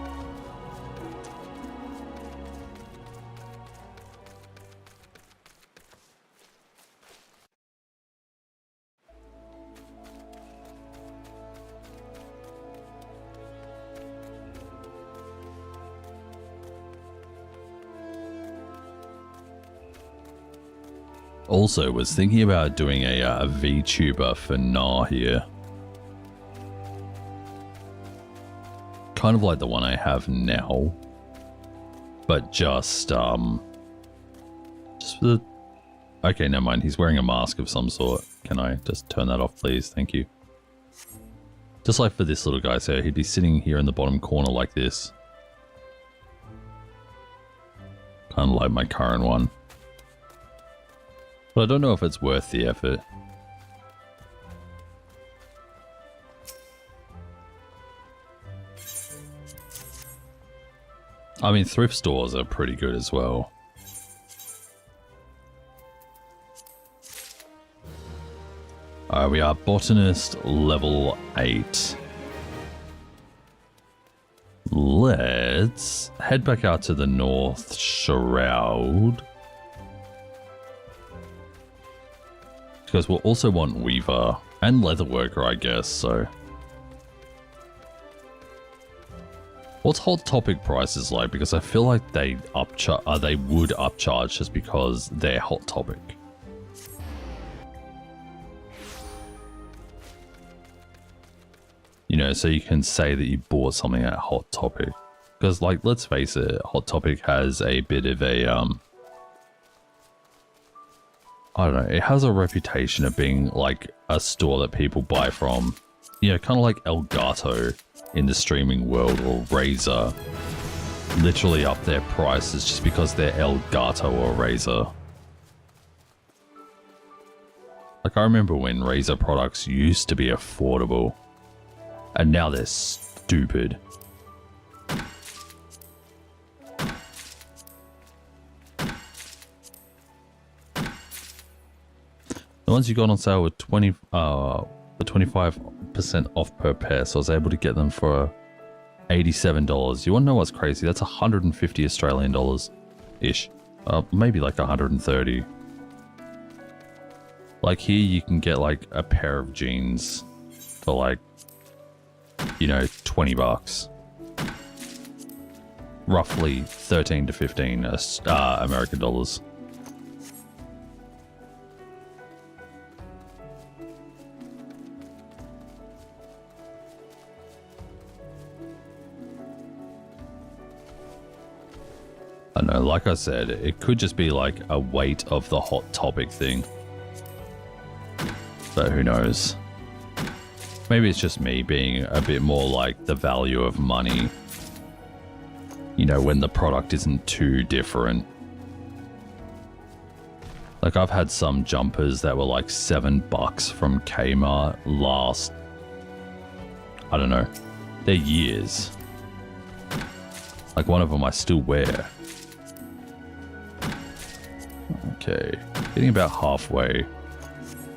Also, was thinking about doing a VTuber for Nah here. Kind of like the one I have now. But just for the... Okay, never mind. He's wearing a mask of some sort. Can I just turn that off, please? Thank you. Just like for this little guy, so he'd be sitting here in the bottom corner like this. Kind of like my current one. But I don't know if it's worth the effort. I mean, thrift stores are pretty good as well. We are botanist level 8. Let's head back out to the North Shroud. Because we'll also want Weaver and Leatherworker, I guess, so. What's Hot Topic prices like? Because I feel like they would upcharge just because they're Hot Topic. You know, so you can say that you bought something at Hot Topic. Because, like, let's face it, Hot Topic has a bit of a, I don't know, it has a reputation of being, like, a store that people buy from. You know, kind of like Elgato in the streaming world, or Razer. Literally up their prices just because they're Elgato or Razer. Like, I remember when Razer products used to be affordable. And now they're stupid. The ones you got on sale were 25% off per pair, so I was able to get them for $87. You want to know what's crazy? That's 150 Australian dollars ish. Maybe like 130. Like here you can get like a pair of jeans for like, you know, 20 bucks. Roughly 13 to 15 American dollars. I don't know, like I said, it could just be like a weight of the Hot Topic thing. But who knows? Maybe it's just me being a bit more like the value of money. You know, when the product isn't too different. Like I've had some jumpers that were like $7 from Kmart last, I don't know, they're years. Like one of them I still wear. Okay, getting about halfway.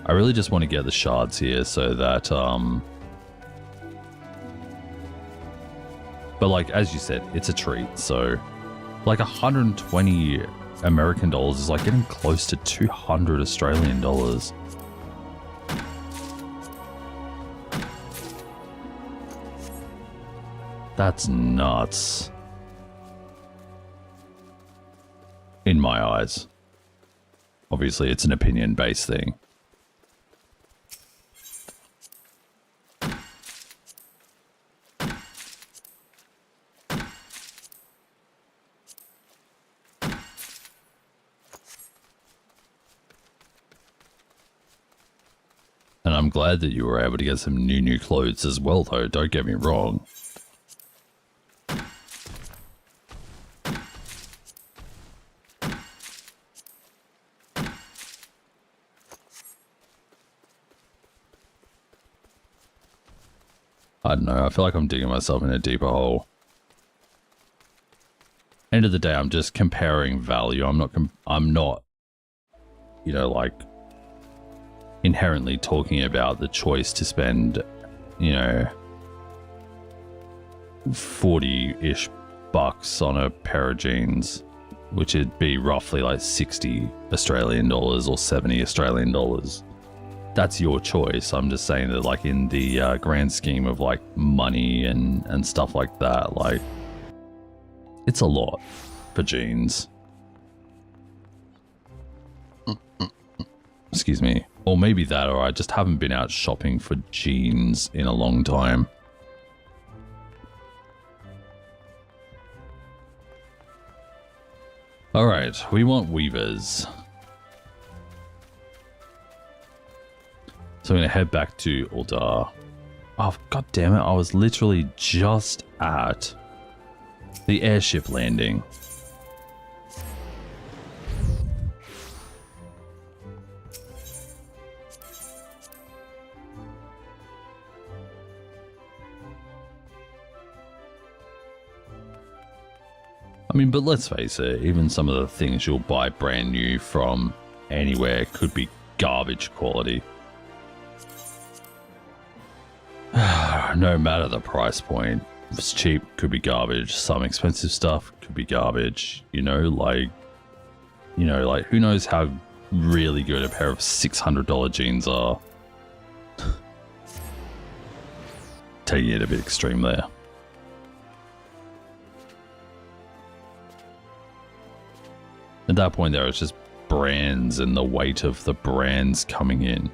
I really just want to get the shards here so that, but like, as you said, it's a treat, so like 120 American dollars is like getting close to 200 Australian dollars. That's nuts. In my eyes. Obviously, it's an opinion-based thing. And I'm glad that you were able to get some new clothes as well, though. Don't get me wrong. I don't know, I feel like I'm digging myself in a deeper hole. End of the day, I'm just comparing value. I'm not, you know, like, inherently talking about the choice to spend, you know, 40-ish bucks on a pair of jeans, which would be roughly like 60 Australian dollars or 70 Australian dollars. That's your choice. I'm just saying that, like, in the grand scheme of like money and stuff like that, like, it's a lot for jeans. Excuse me. Or maybe that, or I just haven't been out shopping for jeans in a long time. Alright, we want weavers. So I'm going to head back to Uldar. Oh, god damn it, I was literally just at the airship landing. I mean, but let's face it, even some of the things you'll buy brand new from anywhere could be garbage quality. No matter the price point. If it's cheap, could be garbage. Some expensive stuff could be garbage. You know, like who knows how really good a pair of $600 jeans are. Taking it a bit extreme there. At that point there, it's just brands and the weight of the brands coming in.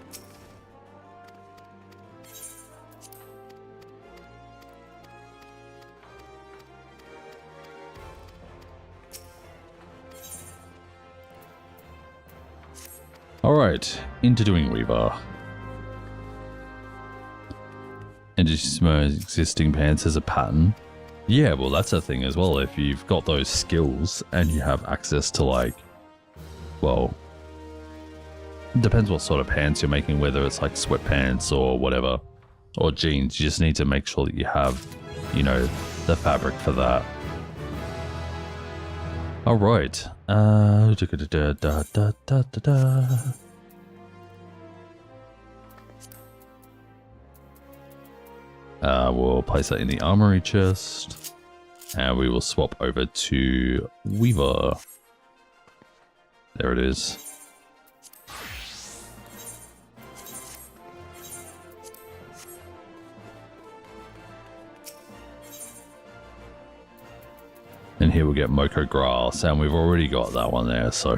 Alright, into doing Weaver. And just existing pants as a pattern. Yeah, well that's a thing as well. If you've got those skills and you have access to like, well, it depends what sort of pants you're making, whether it's like sweatpants or whatever, or jeans. You just need to make sure that you have, you know, the fabric for that. All right. We'll place that in the armory chest, and we will swap over to Weaver. There it is. And here we'll get Moko Grass, and we've already got that one there, so.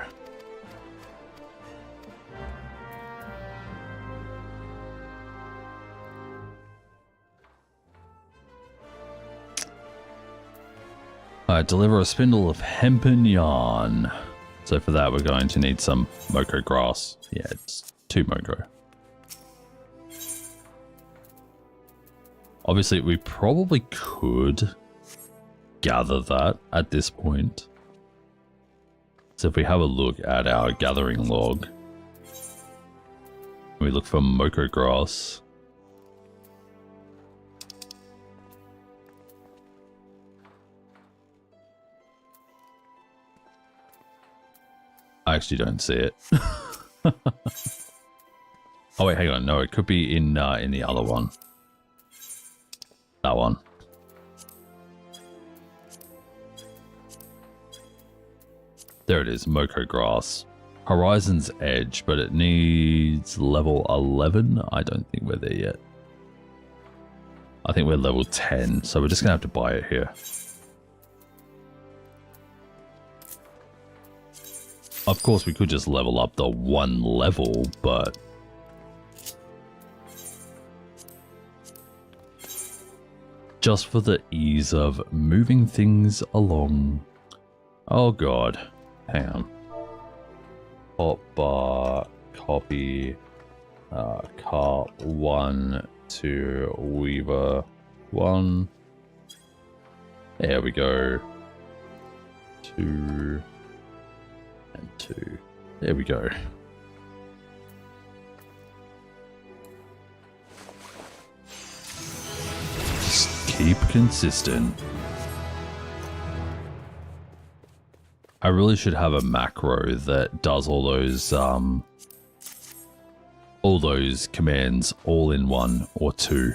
Deliver a spindle of hempen yarn. So for that, we're going to need some Moko Grass. Yeah, it's 2 Moko. Obviously, we probably could gather that at this point. So if we have a look at our gathering log, we look for Moko Grass. I actually don't see it. Oh wait, hang on. No, it could be in the other one. That one. There it is, Moko Grass. Horizon's Edge, but it needs level 11. I don't think we're there yet. I think we're level 10, so we're just gonna have to buy it here. Of course, we could just level up the 1 level, but just for the ease of moving things along. Oh god, hang on. Hotbar, copy, cart 1 to Weaver 1. There we go. 2. And 2. There we go. Just keep consistent. I really should have a macro that does all those commands all in 1 or 2.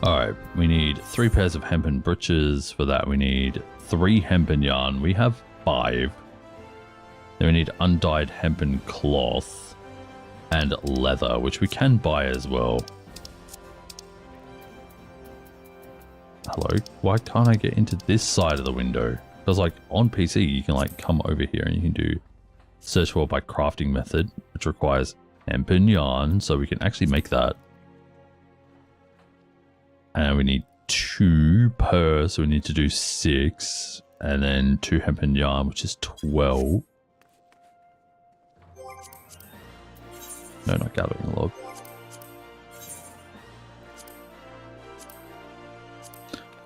Alright, we need 3 pairs of hempen breeches. For that we need 3 hempen yarn. We have 5. Then we need undyed hempen cloth and leather, which we can buy as well. Hello? Why can't I get into this side of the window? Because like on PC you can like come over here and you can do search for by crafting method, which requires hempen yarn, so we can actually make that. And we need 2 per, so we need to do 6. And then 2 hempen yarn, which is 12. No, not gathering log.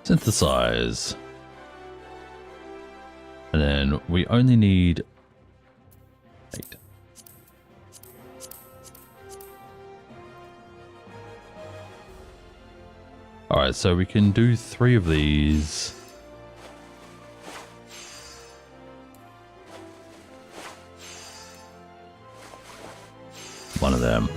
Synthesize. And then we only need 8. Alright, so we can do 3 of these. One of them.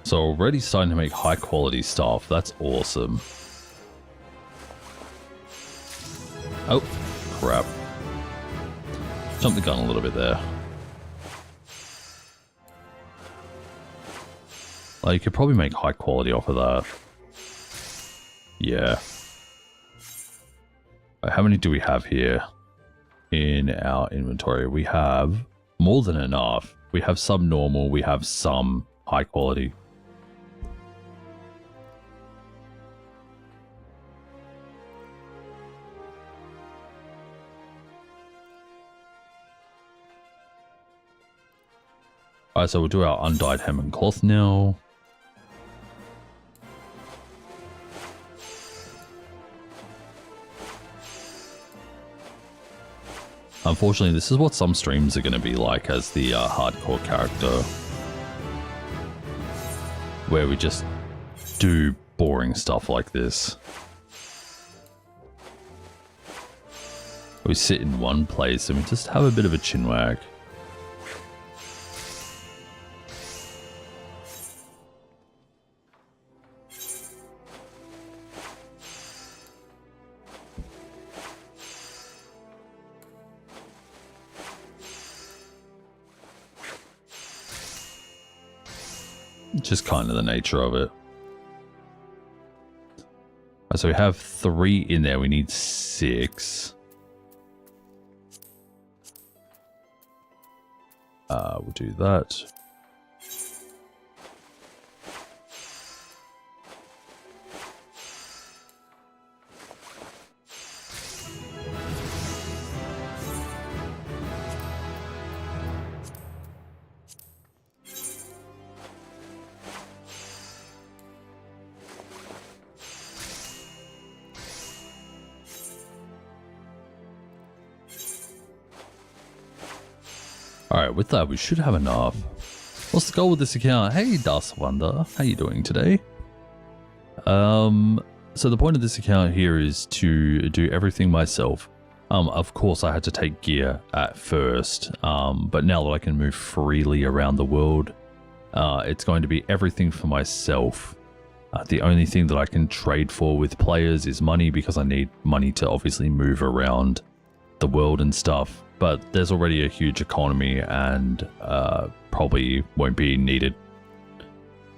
So already starting to make high quality stuff. That's awesome. Oh, crap. Jumped the gun a little bit there. Like, you could probably make high quality off of that. Yeah. How many do we have here in our inventory? We have more than enough. We have some normal, we have some high quality. Alright, so we'll do our undyed hem and cloth now. Unfortunately, this is what some streams are going to be like as the hardcore character. Where we just do boring stuff like this. We sit in one place and we just have a bit of a chinwag. Just kind of the nature of it. So we have 3 in there. We need 6. We'll do that. Alright, with that, we should have enough. What's the goal with this account? Hey, Dust Wonder. How you doing today? So the point of this account here is to do everything myself. Of course, I had to take gear at first, but now that I can move freely around the world, it's going to be everything for myself. The only thing that I can trade for with players is money, because I need money to obviously move around the world and stuff. But there's already a huge economy and probably won't be needed.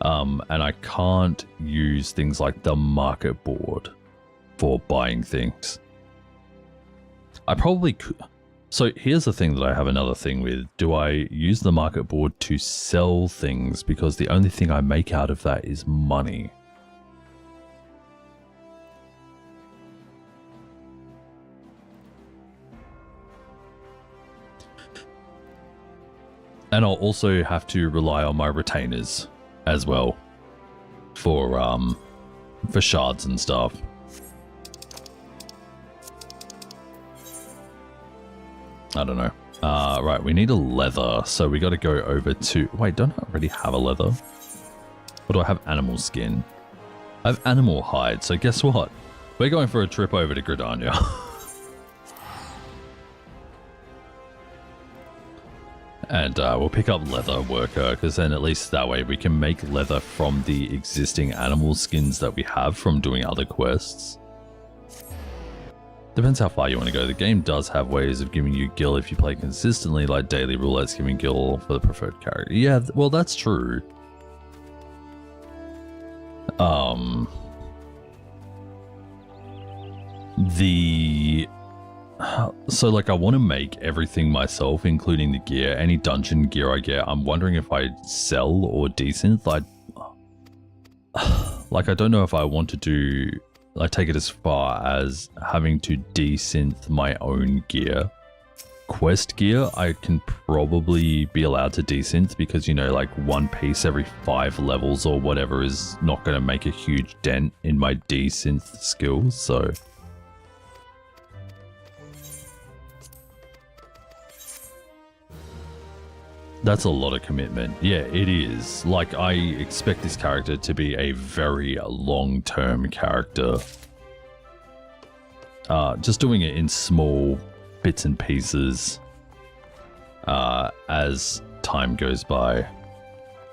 And I can't use things like the market board for buying things. I probably could. So here's the thing that I have another thing with. Do I use the market board to sell things? Because the only thing I make out of that is money. And I'll also have to rely on my retainers as well for shards and stuff. I don't know. Right, we need a leather, so we got to go over to... Wait, don't I already have a leather? Or do I have animal skin? I have animal hide, so guess what? We're going for a trip over to Gridania. And we'll pick up leather worker, because then at least that way we can make leather from the existing animal skins that we have from doing other quests. Depends how far you want to go. The game does have ways of giving you gil if you play consistently, like daily roulette's giving gil for the preferred character. Yeah, well, that's true. So like I want to make everything myself, including the gear. Any dungeon gear I get, I'm wondering if I sell or desynth. Like I don't know if I want to do, like take it as far as having to desynth my own gear. Quest gear, I can probably be allowed to desynth because, you know, like one piece every 5 levels or whatever is not going to make a huge dent in my desynth skills, so... That's a lot of commitment. Yeah, it is. Like, I expect this character to be a very long-term character. Just doing it in small bits and pieces as time goes by.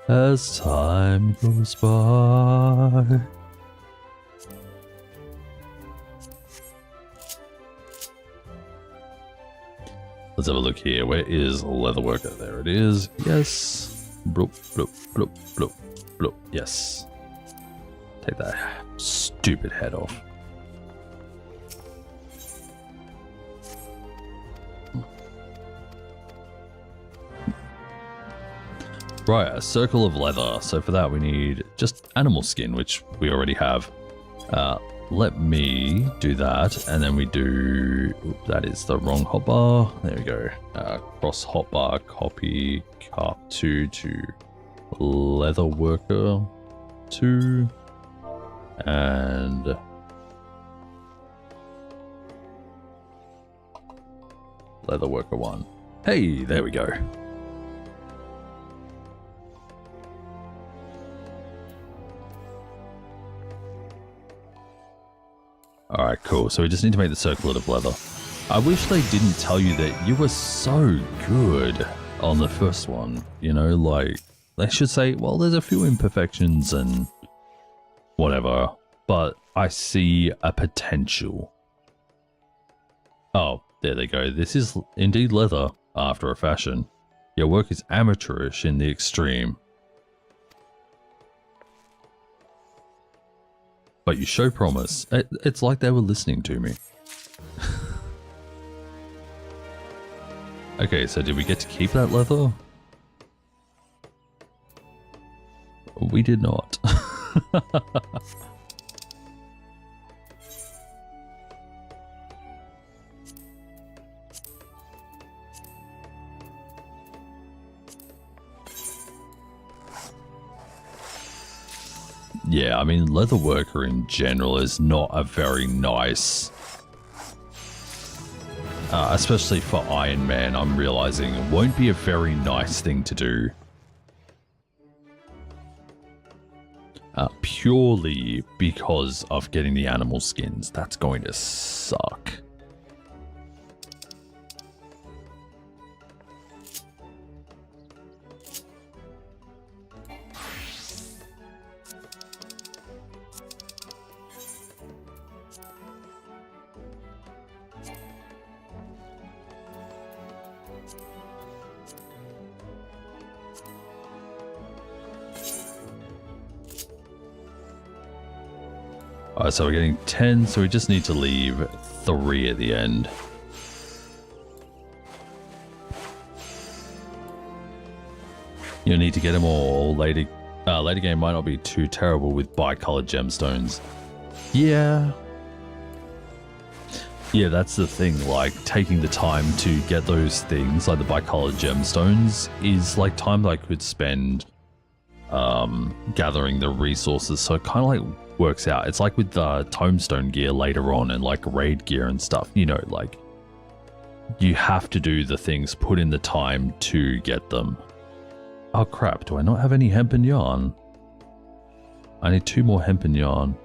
As time goes by. Let's have a look here. Where is Leatherworker? There it is. Yes. Bloop, bloop, bloop, bloop, bloop. Yes. Take that stupid head off. Right, a circle of leather. So for that we need just animal skin, which we already have. Let me do that, and then we do... Oops, that is the wrong hotbar. There we go. Cross hotbar, copy, carp 2 to leather worker 2, and leather worker 1. Hey, there we go. Alright, cool. So we just need to make the circlet of leather. I wish they didn't tell you that you were so good on the first one. You know, like, they should say, well, there's a few imperfections and whatever, but I see a potential. Oh, there they go. This is indeed leather after a fashion. Your work is amateurish in the extreme. But you show promise. It's like they were listening to me. Okay, so did we get to keep that leather? We did not. Yeah, I mean, leatherworker in general is not a very nice... especially for Ironman, I'm realizing it won't be a very nice thing to do. Purely because of getting the animal skins. That's going to suck. Alright, so we're getting 10, so we just need to leave 3 at the end. You'll need to get them all. Later game might not be too terrible with bi-colored gemstones. Yeah. Yeah, that's the thing, like, taking the time to get those things, like the bi-colored gemstones, is like time that I could spend gathering the resources, so it kind of like works out. It's like with the tombstone gear later on and like raid gear and stuff, you know, like you have to do the things, put in the time to get them. Oh crap, do I not have any hemp and yarn? I need 2 more hempen yarn.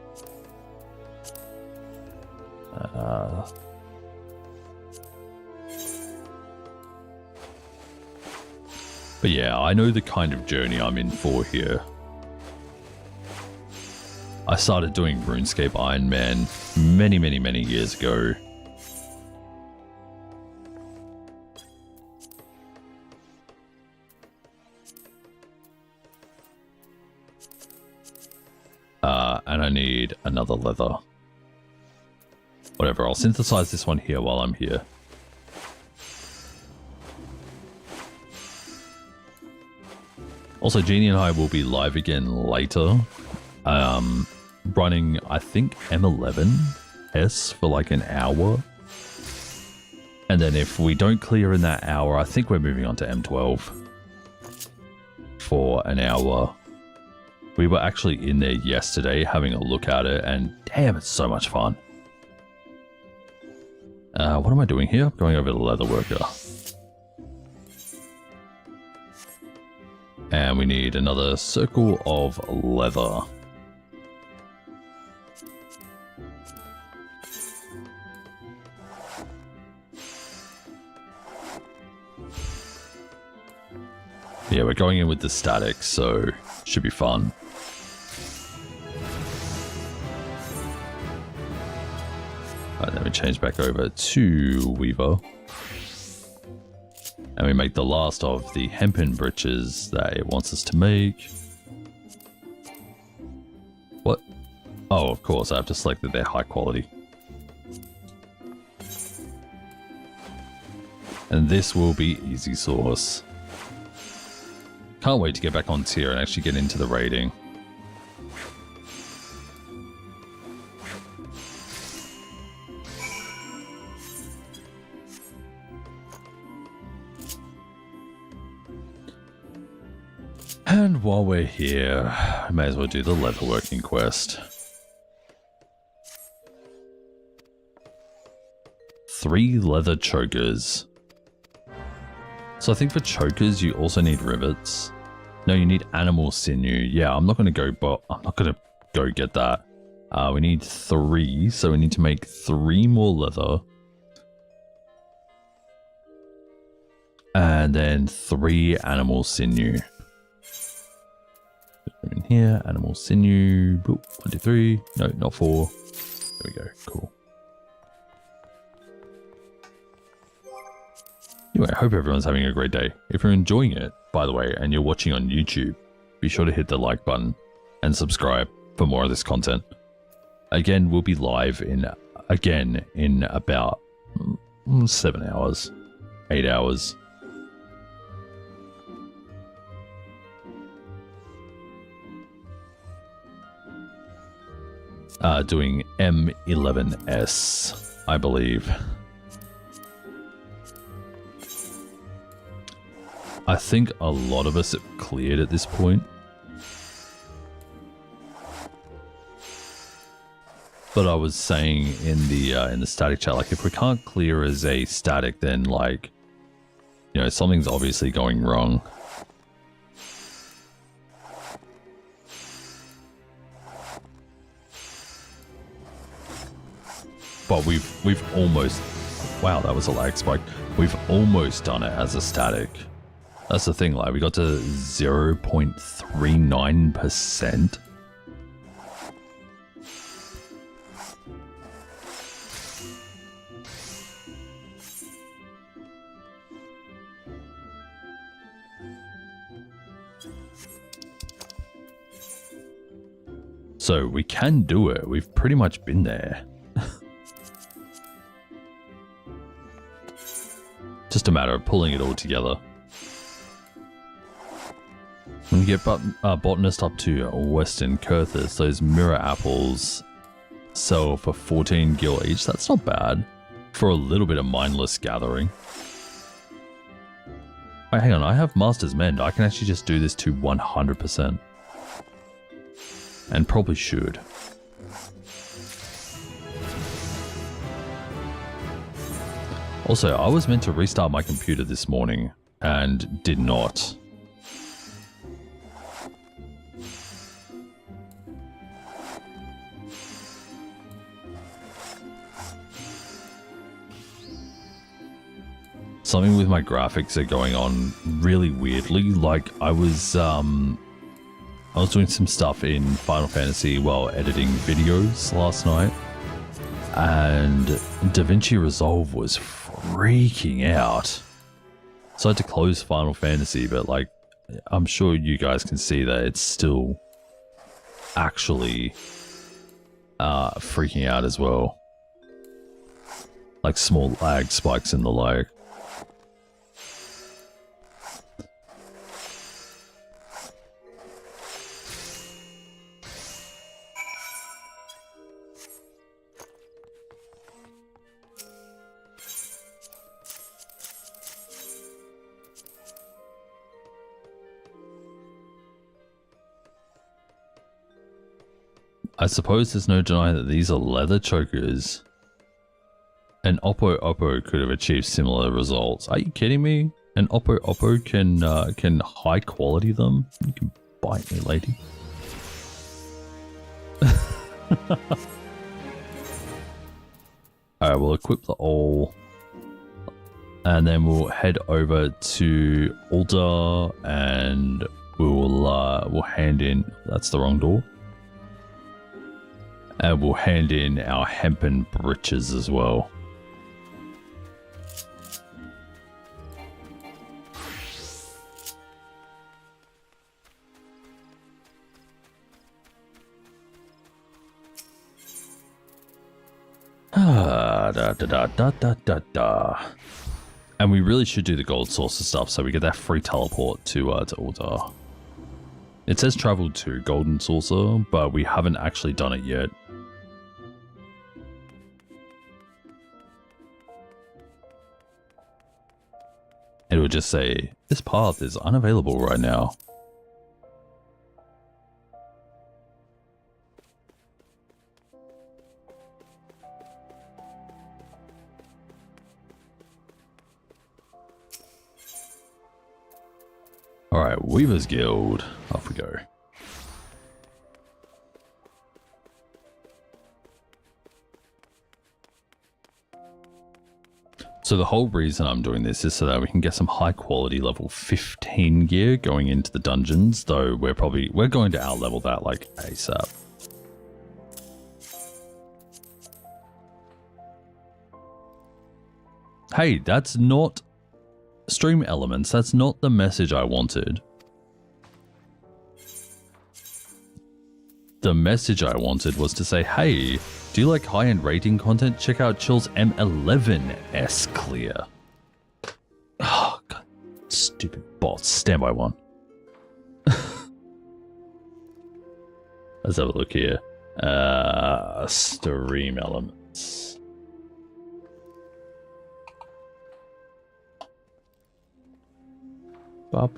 But yeah, I know the kind of journey I'm in for here. I started doing RuneScape Ironman many years ago. And I need another leather. Whatever, I'll synthesize this one here while I'm here. Also, Jeannie and I will be live again later. Running, I think, M11S for like an hour. And then if we don't clear in that hour, I think we're moving on to M12 for an hour. We were actually in there yesterday having a look at it, and damn, it's so much fun. What am I doing here? Going over to Leatherworker. And we need another circle of leather. Yeah, we're going in with the static, so should be fun. Alright, then we change back over to Weaver. And we make the last of the hempen breeches that it wants us to make. What? Oh, of course, I have to select that they're high quality. And this will be easy source. Can't wait to get back on tier and actually get into the raiding. And while we're here, I may as well do the leatherworking quest. 3 leather chokers. So I think for chokers you also need rivets. No, you need animal sinew. Yeah, I'm not gonna go get that. We need 3, so we need to make 3 more leather. And then 3 animal sinew. In here, animal sinew. Boop, 1, 2, 3. No, not 4. There we go. Cool. Anyway, I hope everyone's having a great day. If you're enjoying it, by the way, and you're watching on YouTube, be sure to hit the like button and subscribe for more of this content. Again, we'll be live in about 7 hours, 8 hours. Doing M11S, I believe. I think a lot of us have cleared at this point. But I was saying in the static chat, like if we can't clear as a static, then like, you know, something's obviously going wrong. But we've almost, wow, that was a lag spike. We've almost done it as a static. That's the thing, like we got to 0.39%. So we can do it. We've pretty much been there. Just a matter of pulling it all together. When you get botanist up to Western Curthis, those mirror apples sell for 14 gil each. That's not bad for a little bit of mindless gathering. Wait, hang on, I have Master's Mend. I can actually just do this to 100%. And probably should. Also, I was meant to restart my computer this morning and did not. something with my graphics are going on really weirdly. Like I was doing some stuff in Final Fantasy while editing videos last night, and DaVinci Resolve was freaking out. So I had to close Final Fantasy, but like, I'm sure you guys can see that it's still actually freaking out as well. Like small lag spikes and the like. I suppose there's no denying that these are leather chokers. An Oppo could have achieved similar results. Are you kidding me? An Oppo can high quality them? You can bite me, lady. Alright, we'll equip the all. And then we'll head over to Alder and we'll hand in, that's the wrong door. And we'll hand in our hempen breeches as well. And we really should do the gold saucer stuff so we get that free teleport to Alder. It says travel to Golden Saucer, but we haven't actually done it yet. It would just say, this path is unavailable right now. Alright, Weaver's Guild. Off we go. So the whole reason I'm doing this is so that we can get some high quality level 15 gear going into the dungeons, though we're going to outlevel that like ASAP. Hey, that's not stream elements. That's not the message I wanted. The message I wanted was to say, hey, do you like high-end rating content? Check out Chill's M11S clear. Oh, God. Stupid bots. Standby one. Let's have a look here. Stream elements. And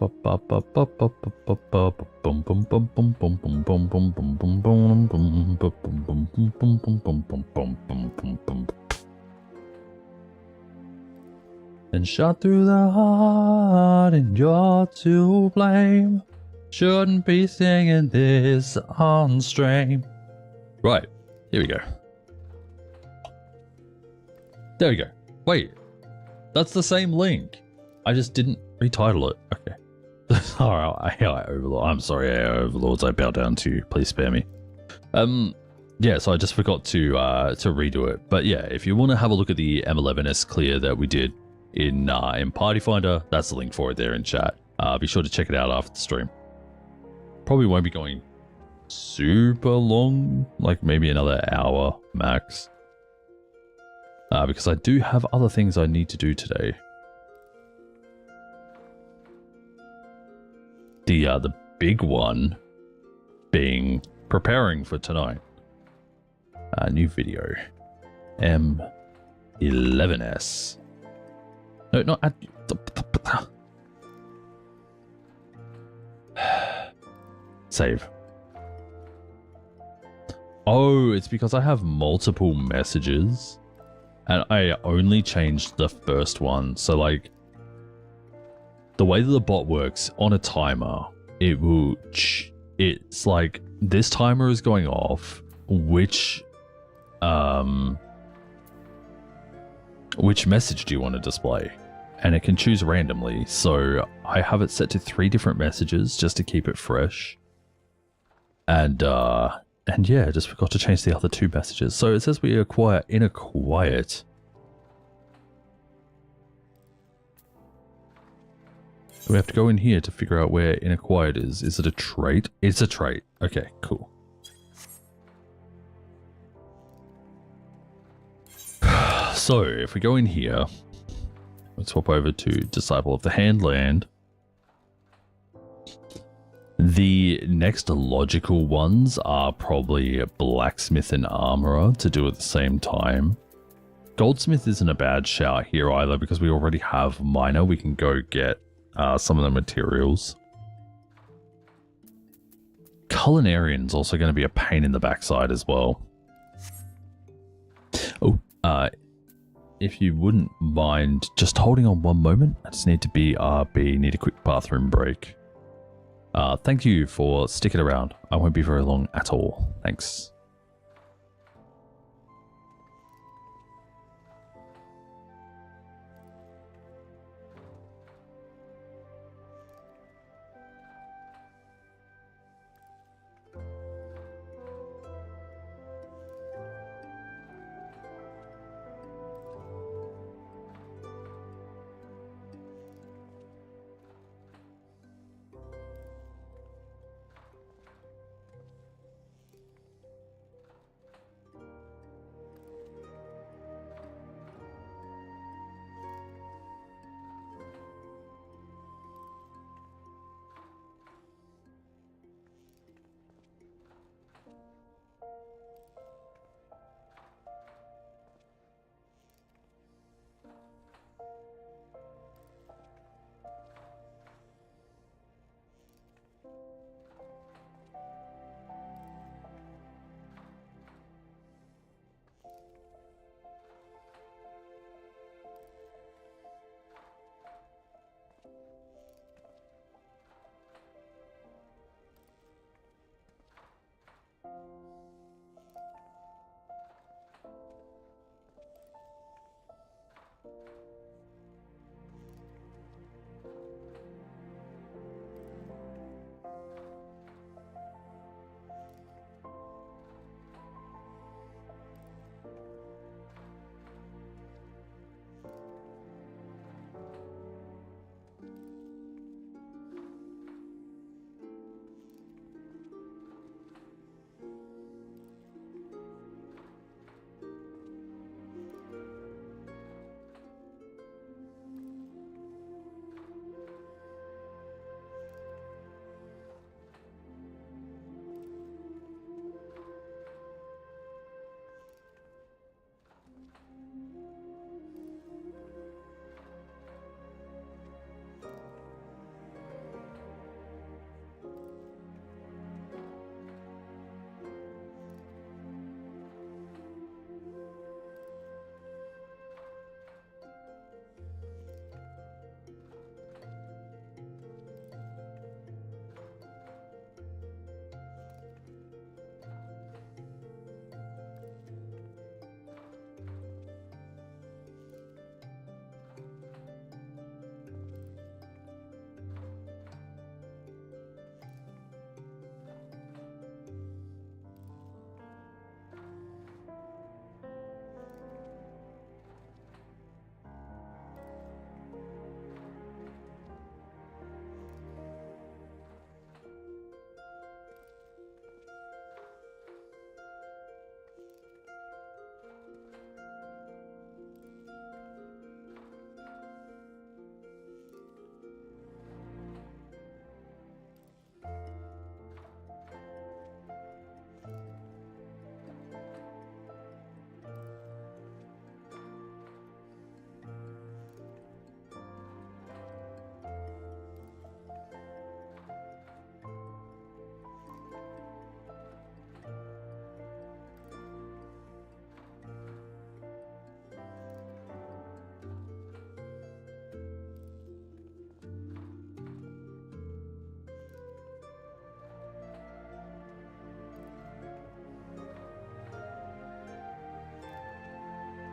shot through the heart, and you're to blame. Shouldn't be singing this on stream. Right, here we go. There we go. Wait, that's the same link. I just didn't retitle it. Okay. Alright, AI Overlord. I'm sorry, AI Overlords. I bow down to you. Please spare me. Yeah, so I just forgot to redo it. But yeah, if you want to have a look at the M11S clear that we did in Party Finder, that's the link for it there in chat. Be sure to check it out after the stream. Probably won't be going super long, like maybe another hour max. Because I do have other things I need to do today. The big one being preparing for tonight. New video. M11S. No, not at... Save. Oh, it's because I have multiple messages and I only changed the first one. So like, the way that the bot works on a timer, it's like this timer is going off, which message do you want to display? and it can choose randomly. So I have it set to 3 different messages just to keep it fresh. And yeah, I just forgot to change the other 2 messages. So it says we acquire inner quiet. We have to go in here to figure out where inner quiet is. Is it a trait? It's a trait. Okay, cool. So if we go in here, let's swap over to Disciple of the Handland. The next logical ones are probably Blacksmith and Armorer to do at the same time. Goldsmith isn't a bad shout here either because we already have Miner. We can go get some of the materials. Culinarian's also going to be a pain in the backside as well. Oh, if you wouldn't mind just holding on one moment, I just need to BRB, need a quick bathroom break. Thank you for sticking around. I won't be very long at all. Thanks.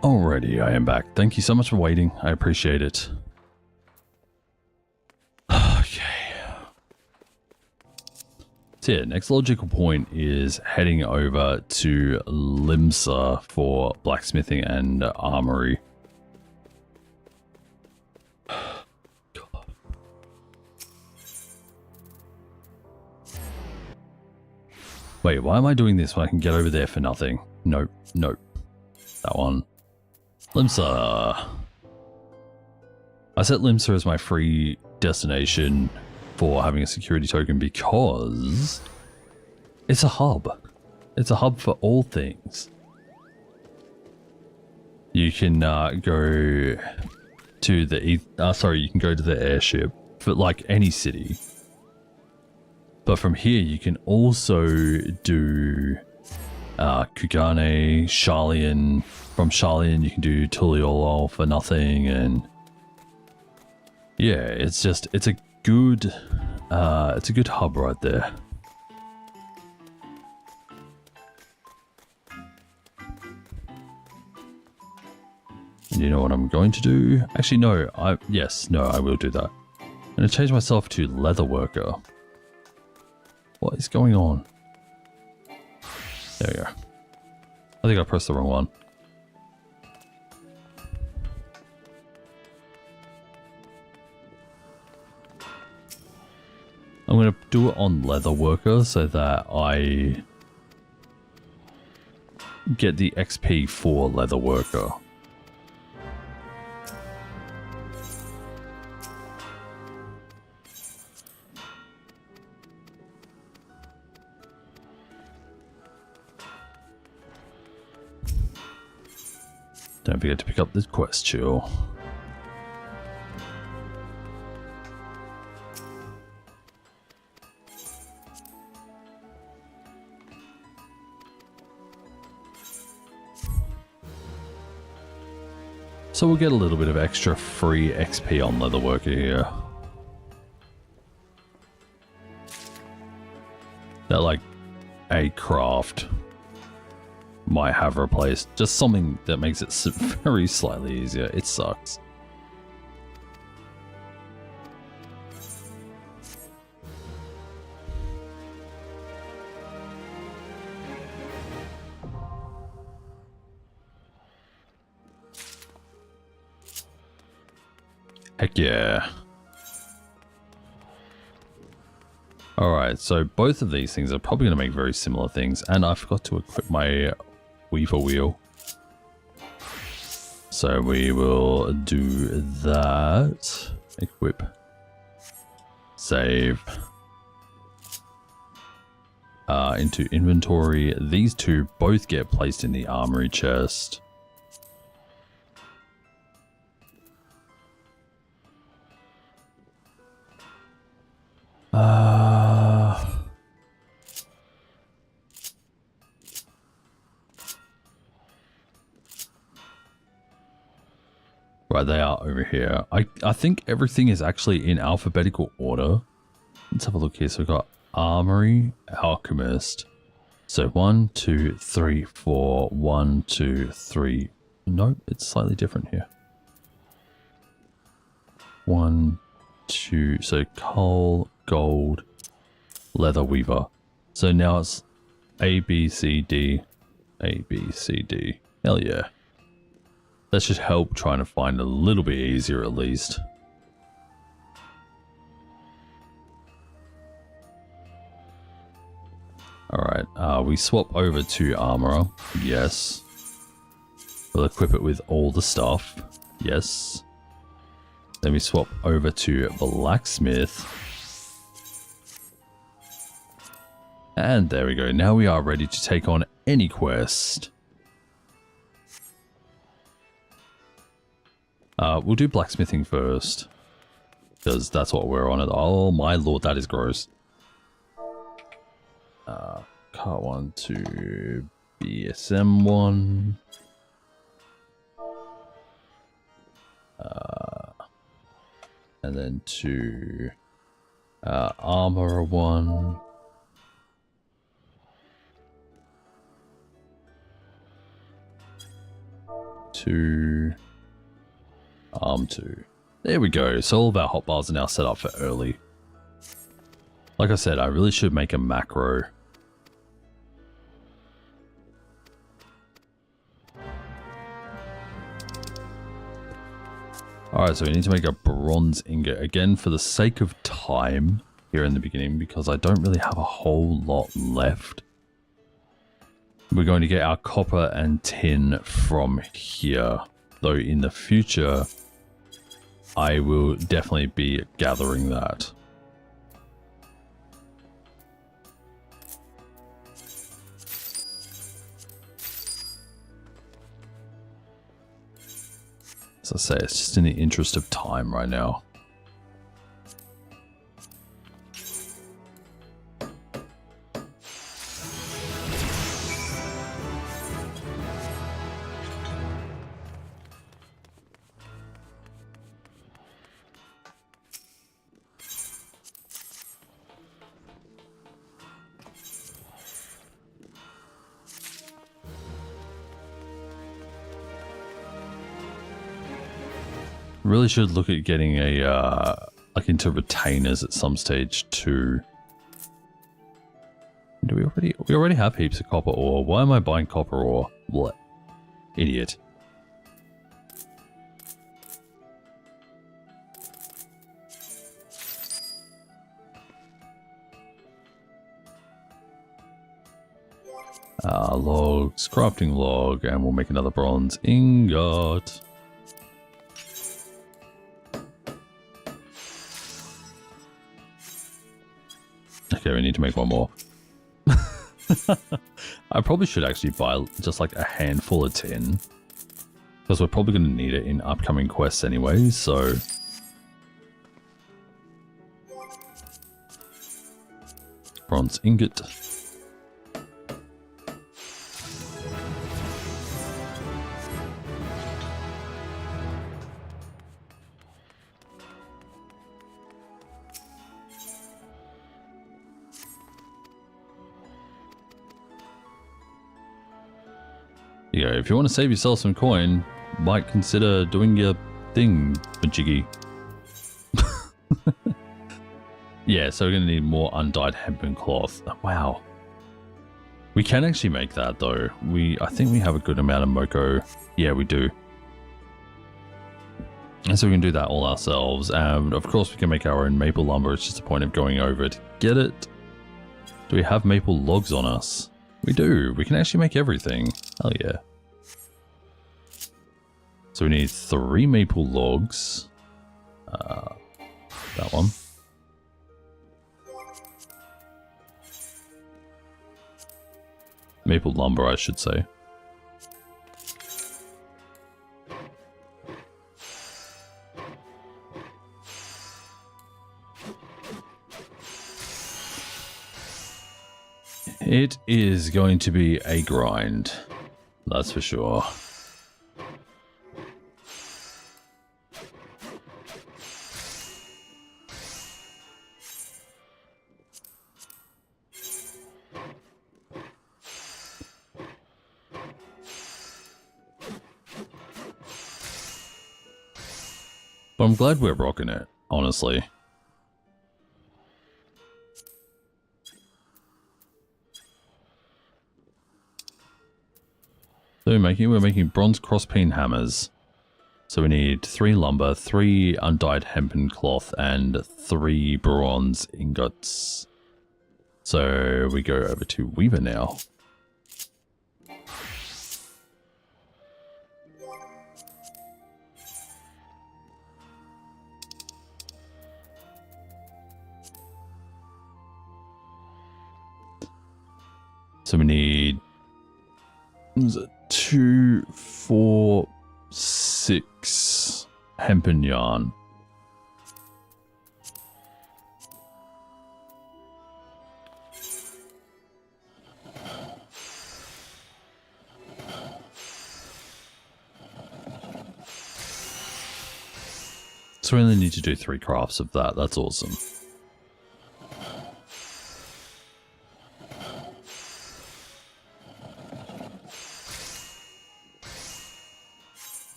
Alrighty, I am back. Thank you so much for waiting. I appreciate it. So yeah, next logical point is heading over to Limsa for blacksmithing and armory. God. Wait, why am I doing this when I can get over there for nothing? Nope, nope. That one. Limsa. I set Limsa as my free destination for having a security token because it's a hub. It's a hub for all things. You can go to the you can go to the airship for like any city. But from here you can also do Kugane, Sharlayan. From Sharlayan you can do Tuliolol for nothing, and yeah, it's a good hub right there. And you know what I'm going to do? Actually, no. I will do that. I'm going to change myself to leather worker. What is going on? There we go. I think I pressed the wrong one. I'm going to do it on leather worker so that I get the XP for leather worker. Don't forget to pick up this quest, chill. So we'll get a little bit of extra free XP on leatherworker here. That like a craft might have replaced. Just something that makes it very slightly easier. It sucks. Heck yeah. Alright, so both of these things are probably going to make very similar things. And I forgot to equip my Weaver Wheel. So we will do that. Equip. Save. Into inventory. These two both get placed in the armory chest. Right, they are over here. I think everything is actually in alphabetical order. Let's have a look here. So we've got Armory, Alchemist. So 1, 2, 3, 4, 1, 2, 3. No, it's slightly different here. 1, 2, so coal, gold, leather weaver. So now it's A, B, C, D, A, B, C, D. Hell yeah. That should help trying to find a little bit easier at least. Alright, we swap over to Armorer. Yes. We'll equip it with all the stuff. Yes. Then we swap over to Blacksmith. And there we go. Now we are ready to take on any quest. We'll do blacksmithing first. Because that's what we're on it. Oh my lord, that is gross. Car 1 to BSM 1. And then to Armorer 1. To Arm 2. There we go. So all of our hotbars are now set up for early. Like I said, I really should make a macro. Alright, so we need to make a bronze ingot. Again, for the sake of time here in the beginning, because I don't really have a whole lot left. We're going to get our copper and tin from here. Though in the future, I will definitely be gathering that. As I say, it's just in the interest of time right now. Really should look at getting a like into retainers at some stage too. Do we already have heaps of copper ore? Why am I buying copper ore? What? Idiot. Logs, crafting log, and we'll make another bronze ingot. Okay, we need to make one more. I probably should actually buy just like a handful of tin, because we're probably going to need it in upcoming quests anyway, so... Bronze ingot. Yeah, if you want to save yourself some coin, might consider doing your thing, Majiggy. Yeah, so we're going to need more undyed hempen cloth. Wow. We can actually make that though. I think we have a good amount of Moko. Yeah, we do. And so we can do that all ourselves. And of course we can make our own maple lumber. It's just a point of going over to get it. Do we have maple logs on us? We do. We can actually make everything. Hell yeah. So we need 3 maple logs. That one. Maple lumber, I should say. It is going to be a grind, that's for sure. But I'm glad we're rocking it, honestly. So we're making bronze crosspeen hammers. So we need 3 lumber, 3 undyed hempen cloth, and 3 bronze ingots. So we go over to Weaver now. So we need 2, 4, 6 hempen yarn. So we only need to do 3 crafts of that. That's awesome.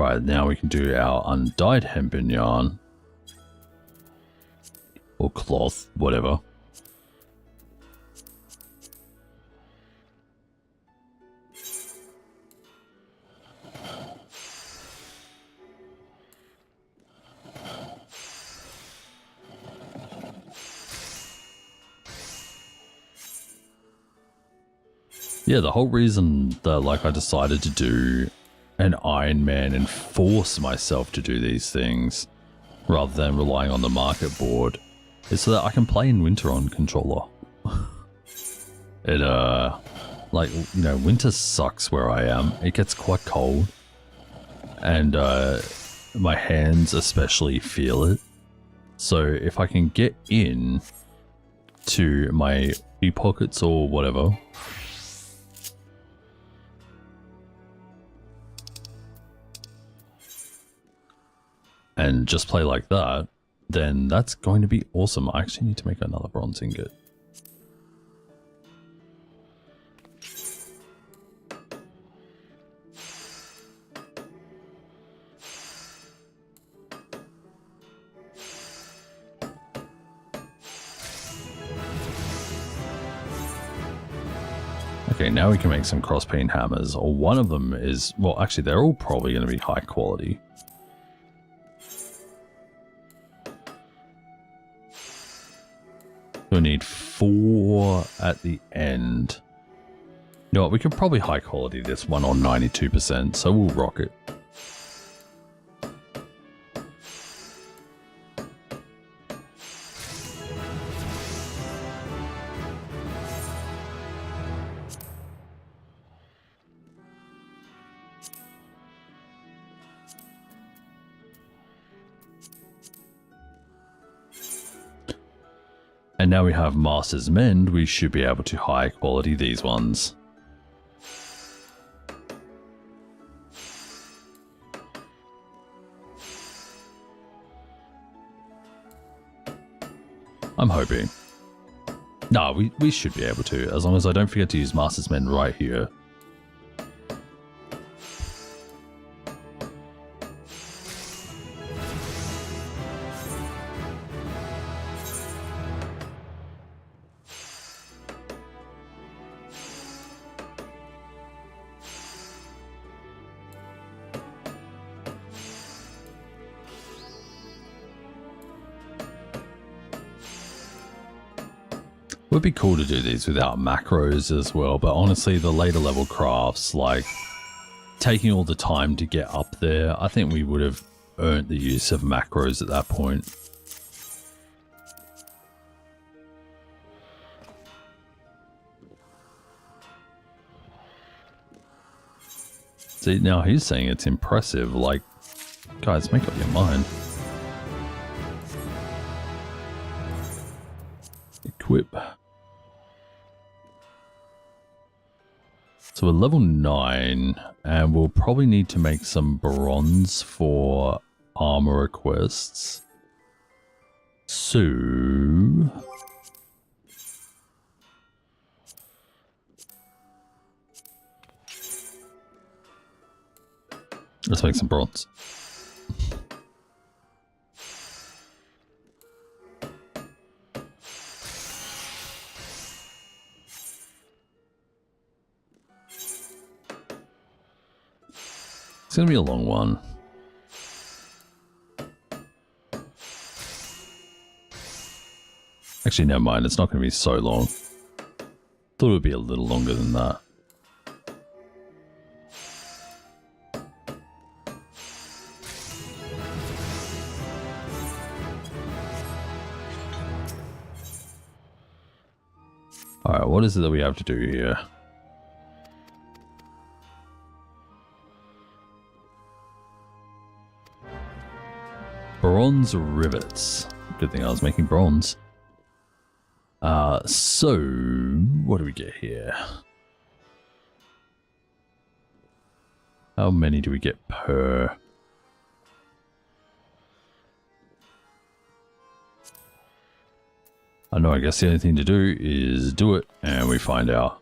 Right, now we can do our undyed hempen yarn. Or cloth, whatever. Yeah, the whole reason that like I decided to do an Ironman and force myself to do these things rather than relying on the market board is so that I can play in winter on controller. It like, you know, winter sucks where I am. It gets quite cold and my hands especially feel it. So if I can get in to my pockets or whatever, and just play like that, then that's going to be awesome. I actually need to make another bronze ingot. Okay, now we can make some crossbeam hammers, or one of them is, well, actually they're all probably going to be high quality. We'll need 4 at the end. You know what, we could probably high quality this one on 92%, so we'll rock it. And now we have Master's Mend, we should be able to high quality these ones. I'm hoping. No, we should be able to, as long as I don't forget to use Master's Mend right here. Would be cool to do these without macros as well, but honestly the later level crafts, like taking all the time to get up there, I think we would have earned the use of macros at that point. See, now he's saying it's impressive, like, guys, make up your mind. Equip. So we're level 9, and we'll probably need to make some bronze for armor quests. So let's make some bronze. It's going to be a long one. Actually, never mind. It's not going to be so long. Thought it would be a little longer than that. Alright, what is it that we have to do here? Bronze rivets. Good thing I was making bronze. So what do we get here? How many do we get per? I know, I guess the only thing to do is do it and we find out.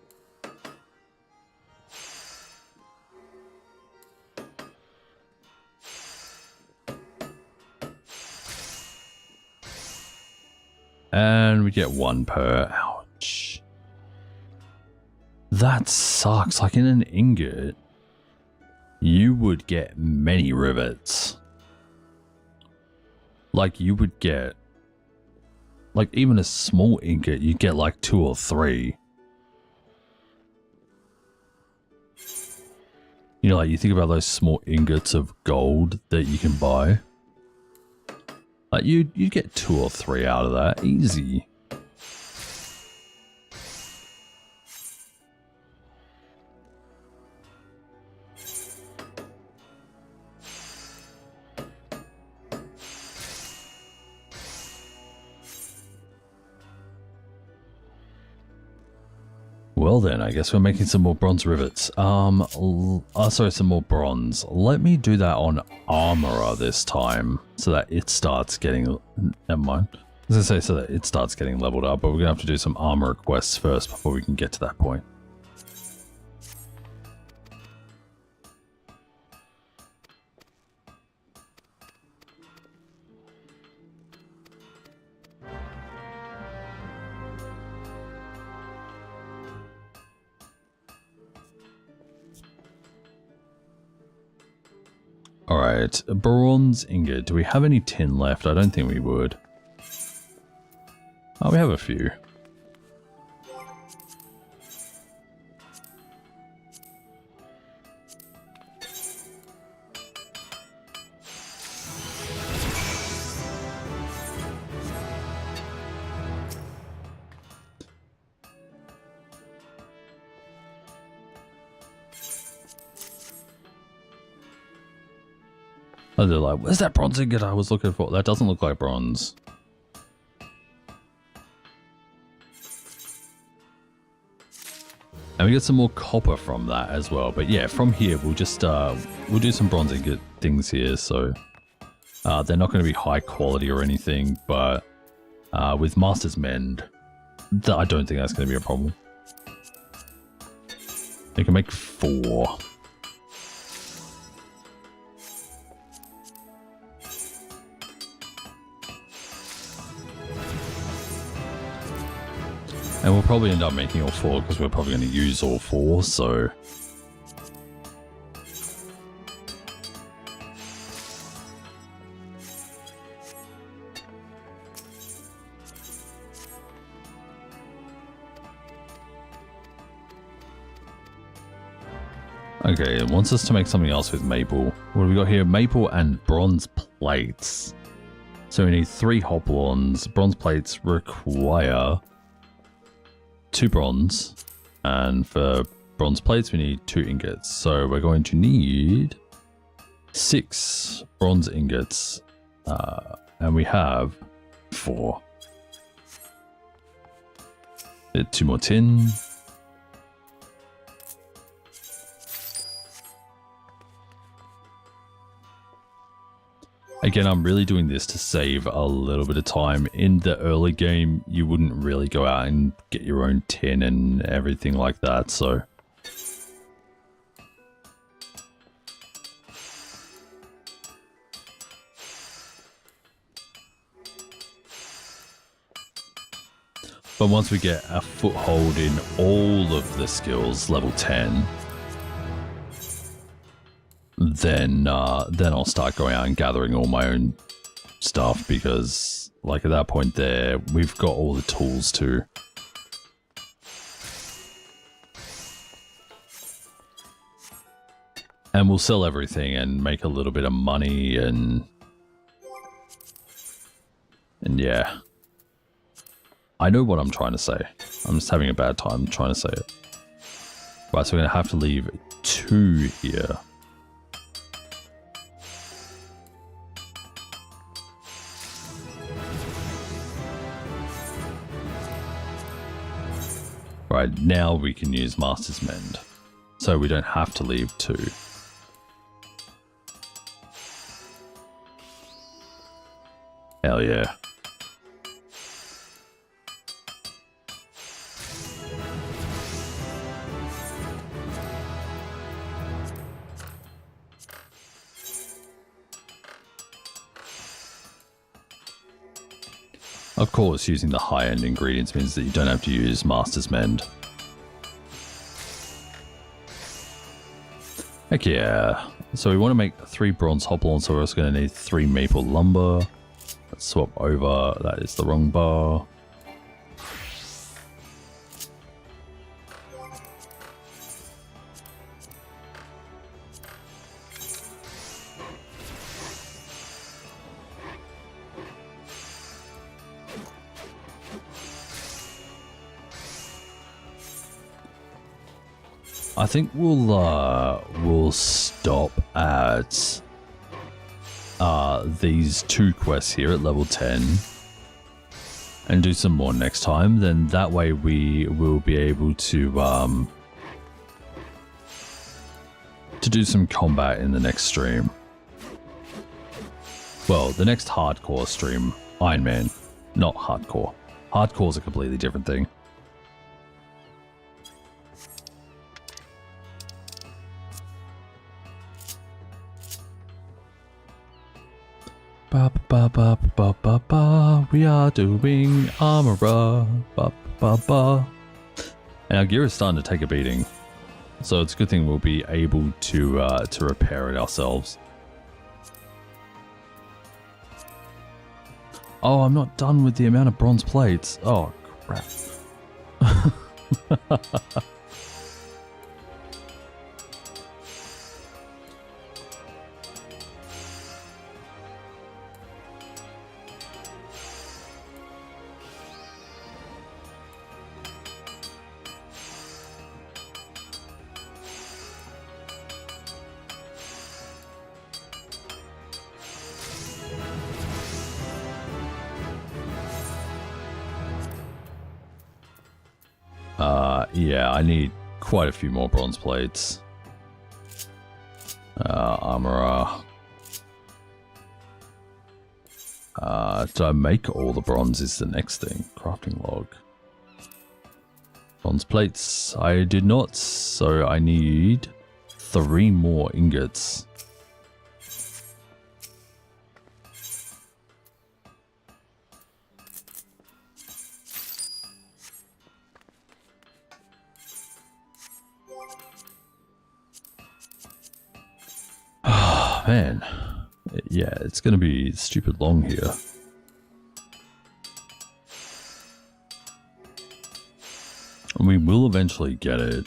And we get 1 per. Ouch. That sucks. Like in an ingot, you would get many rivets. Like you would get, like even a small ingot, you get like 2 or 3. You know, like you think about those small ingots of gold that you can buy. Like you get 2 or 3 out of that, easy. Well then, I guess we're making some more bronze rivets. Sorry, some more bronze. Let me do that on armorer this time, so that it starts getting, never mind. I was gonna say so that it starts getting leveled up, but we're gonna have to do some armor quests first before we can get to that point. Alright, bronze ingot. Do we have any tin left? I don't think we would. Oh, we have a few. Oh, they're like, where's that bronze ingot I was looking for? That doesn't look like bronze. And we get some more copper from that as well. But yeah, from here, we'll just, we'll do some bronze ingot things here. So they're not going to be high quality or anything, but with Master's Mend, I don't think that's going to be a problem. You can make 4. And we'll probably end up making all 4 because we're probably going to use all 4, so... Okay, it wants us to make something else with maple. What have we got here? Maple and bronze plates. So we need 3 hopalons. Bronze plates require 2 bronze, and for bronze plates we need 2 ingots, so we're going to need 6 bronze ingots, and we have 4. 2 more tin. Again, I'm really doing this to save a little bit of time. In the early game, you wouldn't really go out and get your own tin and everything like that, so... But once we get a foothold in all of the skills, level 10... then I'll start going out and gathering all my own stuff, because like at that point there, we've got all the tools to. And we'll sell everything and make a little bit of money and yeah. I know what I'm trying to say. I'm just having a bad time trying to say it. Right, so we're going to have to leave 2 here. Right, now we can use Master's Mend. So we don't have to leave 2. Hell yeah. Of course, using the high-end ingredients means that you don't have to use Master's Mend. Heck yeah. So we want to make 3 bronze hopalon, so we're also going to need 3 maple lumber. Let's swap over. That is the wrong bar. I think we'll stop at these 2 quests here at level 10 and do some more next time. Then that way we will be able to do some combat in the next stream. Well, the next hardcore stream, Ironman, not hardcore. Hardcore is a completely different thing. Ba ba ba ba ba ba. We are doing armora. Ba ba ba. And our gear is starting to take a beating, so it's a good thing we'll be able to repair it ourselves. Oh, I'm not done with the amount of bronze plates. Oh crap. Yeah, I need quite a few more bronze plates. Armora. Did I make all the bronze is the next thing. Crafting log. Bronze plates. I did not, so I need 3 more ingots. Man, yeah, it's gonna be stupid long here. And we will eventually get it.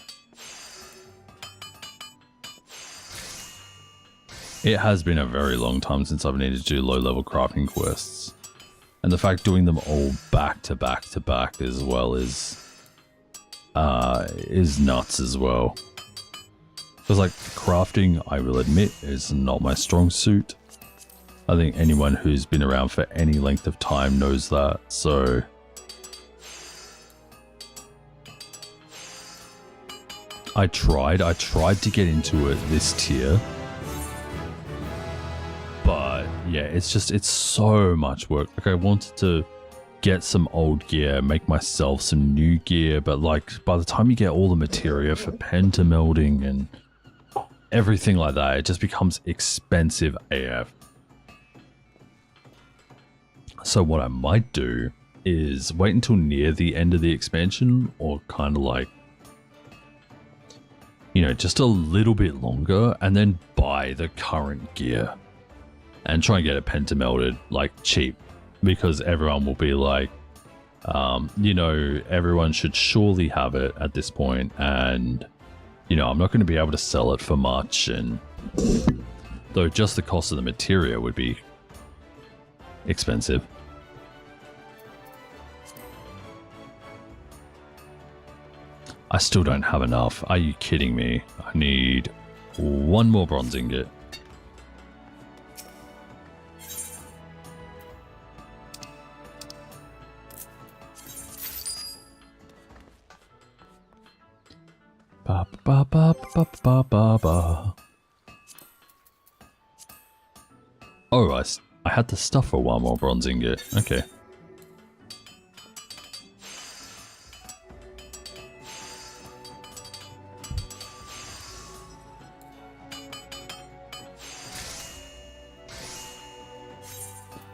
It has been a very long time since I've needed to do low-level crafting quests. And the fact doing them all back to back to back as well is nuts as well. Because, like, crafting, I will admit, is not my strong suit. I think anyone who's been around for any length of time knows that, so... I tried to get into it this tier. But, yeah, it's so much work. Like, I wanted to get some old gear, make myself some new gear, but, like, by the time you get all the materia for pentamelding and everything like that, it just becomes expensive AF. So what I might do is wait until near the end of the expansion, or kind of like, you know, just a little bit longer, and then buy the current gear and try and get it pentamelded, like, cheap, because everyone will be like, you know, everyone should surely have it at this point, and you know, I'm not going to be able to sell it for much, and though just the cost of the materia would be expensive. I still don't have enough. Are you kidding me? I need 1 more bronze ingot. Ba ba ba ba ba ba ba. Oh, I had the stuff for 1 more bronze ingot. Okay.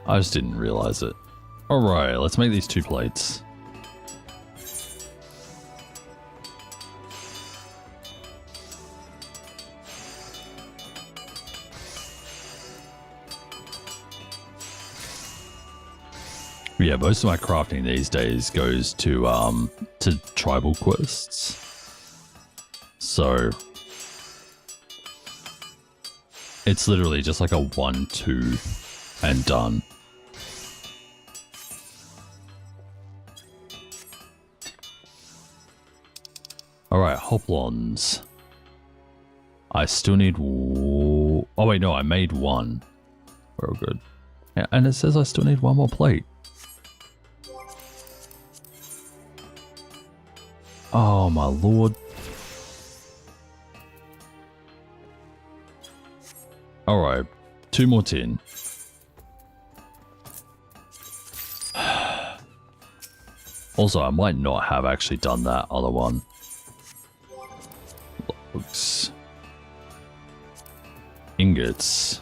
I just didn't realize it. Alright, let's make these 2 plates. Yeah, most of my crafting these days goes to tribal quests. So it's literally just like a 1-2 and done. Alright, hoplons. I still need... Oh wait, no, I made 1. We're all good. Yeah, and it says I still need 1 more plate. Oh my lord. Alright, 2 more tin. Also, I might not have actually done that other one. Logs. Ingots.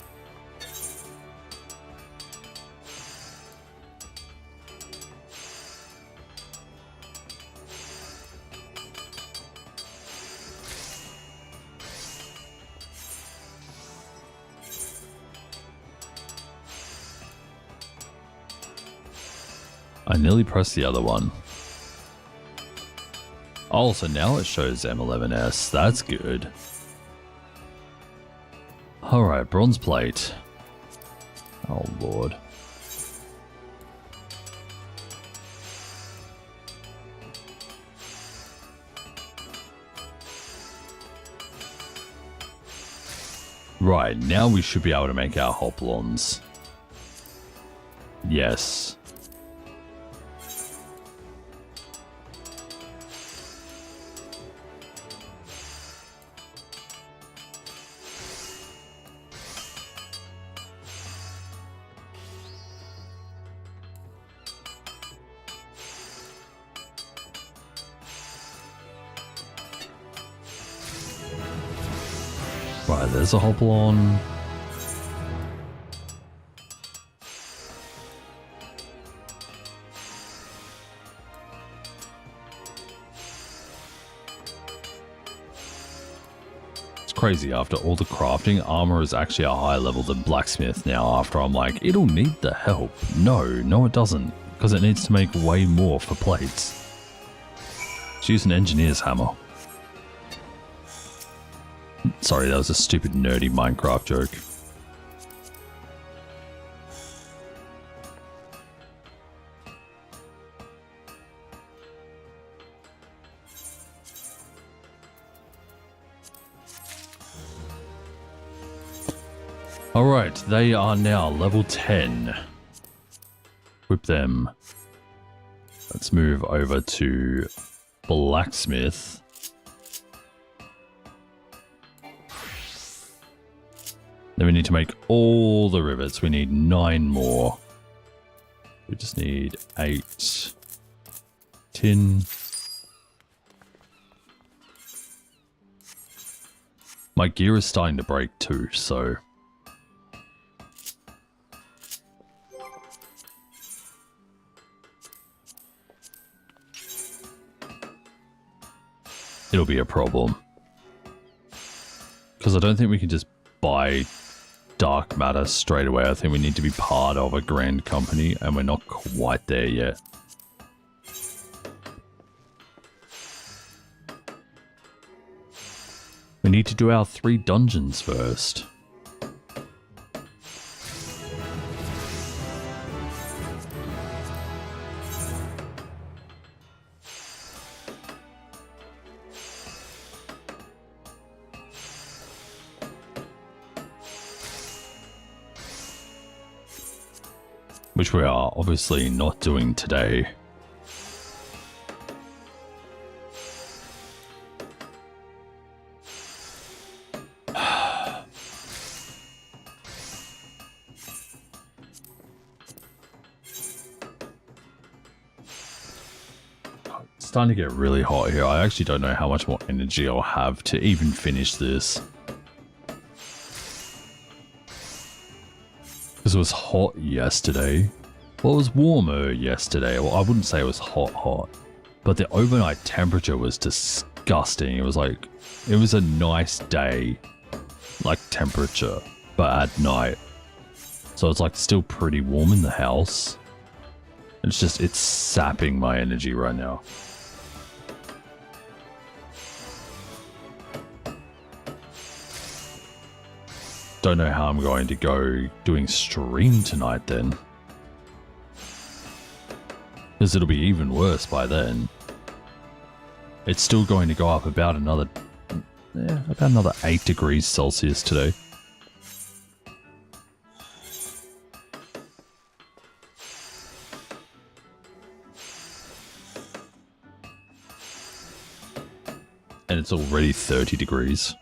I nearly pressed the other one. Oh, so now it shows M11S. That's good. Alright, bronze plate. Oh, lord. Right, now we should be able to make our hoplons. Yes. Right, there's a hoplon. It's crazy, after all the crafting, armor is actually a higher level than blacksmith now, after I'm like, it'll need the help. No it doesn't, because it needs to make way more for plates. Let's use an engineer's hammer. Sorry, that was a stupid nerdy Minecraft joke. Alright, they are now level 10. Equip them. Let's move over to blacksmith. Then we need to make all the rivets. We need 9 more. We just need 8 tin. My gear is starting to break too, so... it'll be a problem. Because I don't think we can just buy dark matter straight away. I think we need to be part of a grand company, and we're not quite there yet. We need to do our 3 dungeons first. Which we are obviously not doing today. It's starting to get really hot here. I actually don't know how much more energy I'll have to even finish this. Because it was hot yesterday. Well, it was warmer yesterday. Well, I wouldn't say it was hot, but the overnight temperature was disgusting. It was like, it was a nice day, like temperature, but at night. So it's like still pretty warm in the house. It's just, it's sapping my energy right now. Don't know how I'm going to go doing stream tonight then. Because it'll be even worse by then. It's still going to go up about another 8 degrees Celsius today. And it's already 30 degrees.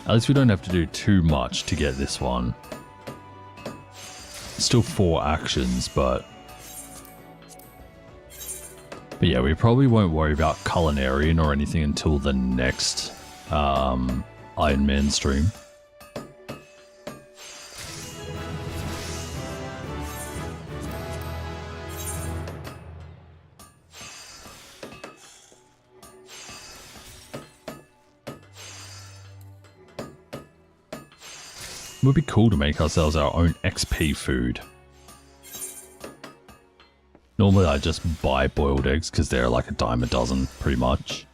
At least we don't have to do too much to get this one. Still 4 actions, but yeah, we probably won't worry about Culinarian or anything until the next Ironman stream. It would be cool to make ourselves our own XP food. Normally I just buy boiled eggs because they're like a dime a dozen, pretty much.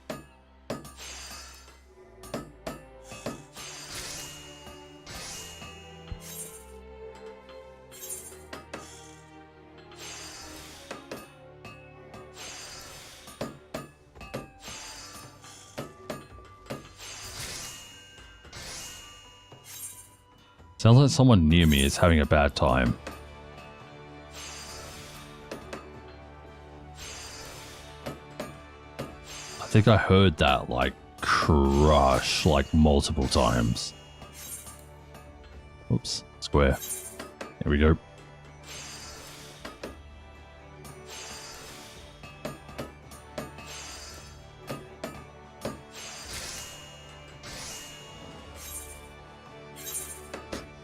Sounds like someone near me is having a bad time. I think I heard that, like, crush, like, multiple times. Oops, square. There we go.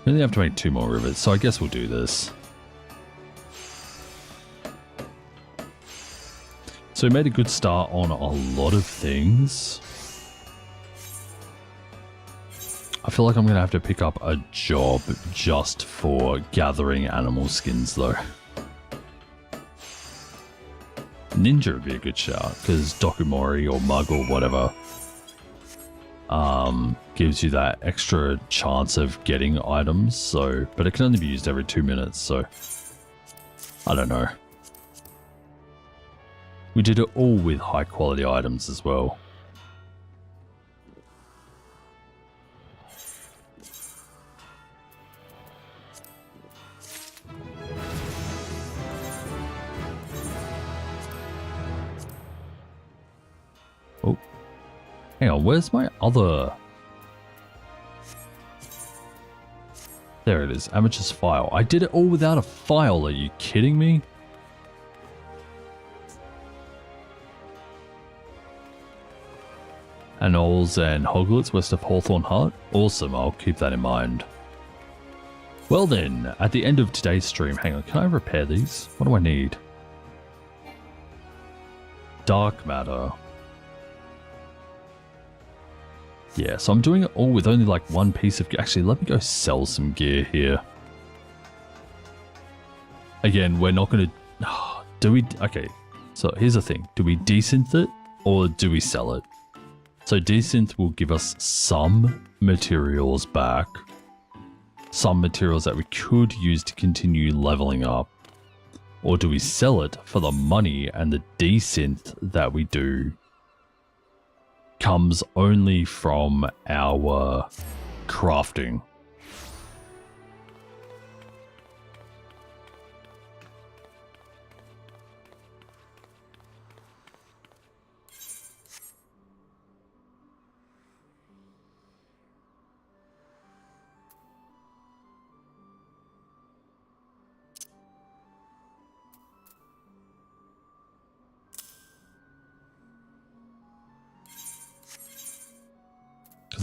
We only have to make 2 more rivers, so I guess we'll do this. So we made a good start on a lot of things. I feel like I'm going to have to pick up a job just for gathering animal skins, though. Ninja would be a good shout, because Dokumori or Mug or whatever gives you that extra chance of getting items, so, but it can only be used every 2 minutes, so I don't know. We did it all with high quality items as well. Oh, hang on, where's my other... There it is, Amateur's file. I did it all without a file, are you kidding me? Anoles and Hoglets west of Hawthorne Hut. Awesome, I'll keep that in mind. Well then, at the end of today's stream, hang on, can I repair these? What do I need? Dark matter. Yeah, so I'm doing it all with only like 1 piece of gear. Actually, let me go sell some gear here. Again, we're not going to... Do we... Okay, so here's the thing. Do we desynth it or do we sell it? So desynth will give us some materials back. Some materials that we could use to continue leveling up. Or do we sell it for the money, and the desynth that we do comes only from our crafting?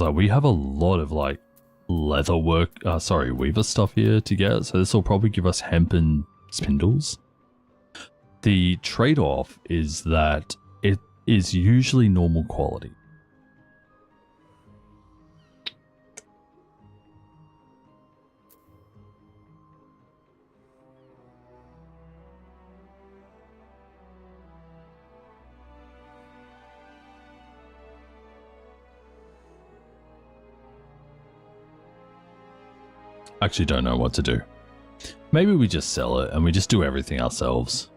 Because like, we have a lot of like leather work, weaver stuff here to get. So this will probably give us hempen spindles. The trade-off is that it is usually normal quality. Actually don't know what to do. Maybe we just sell it and we just do everything ourselves.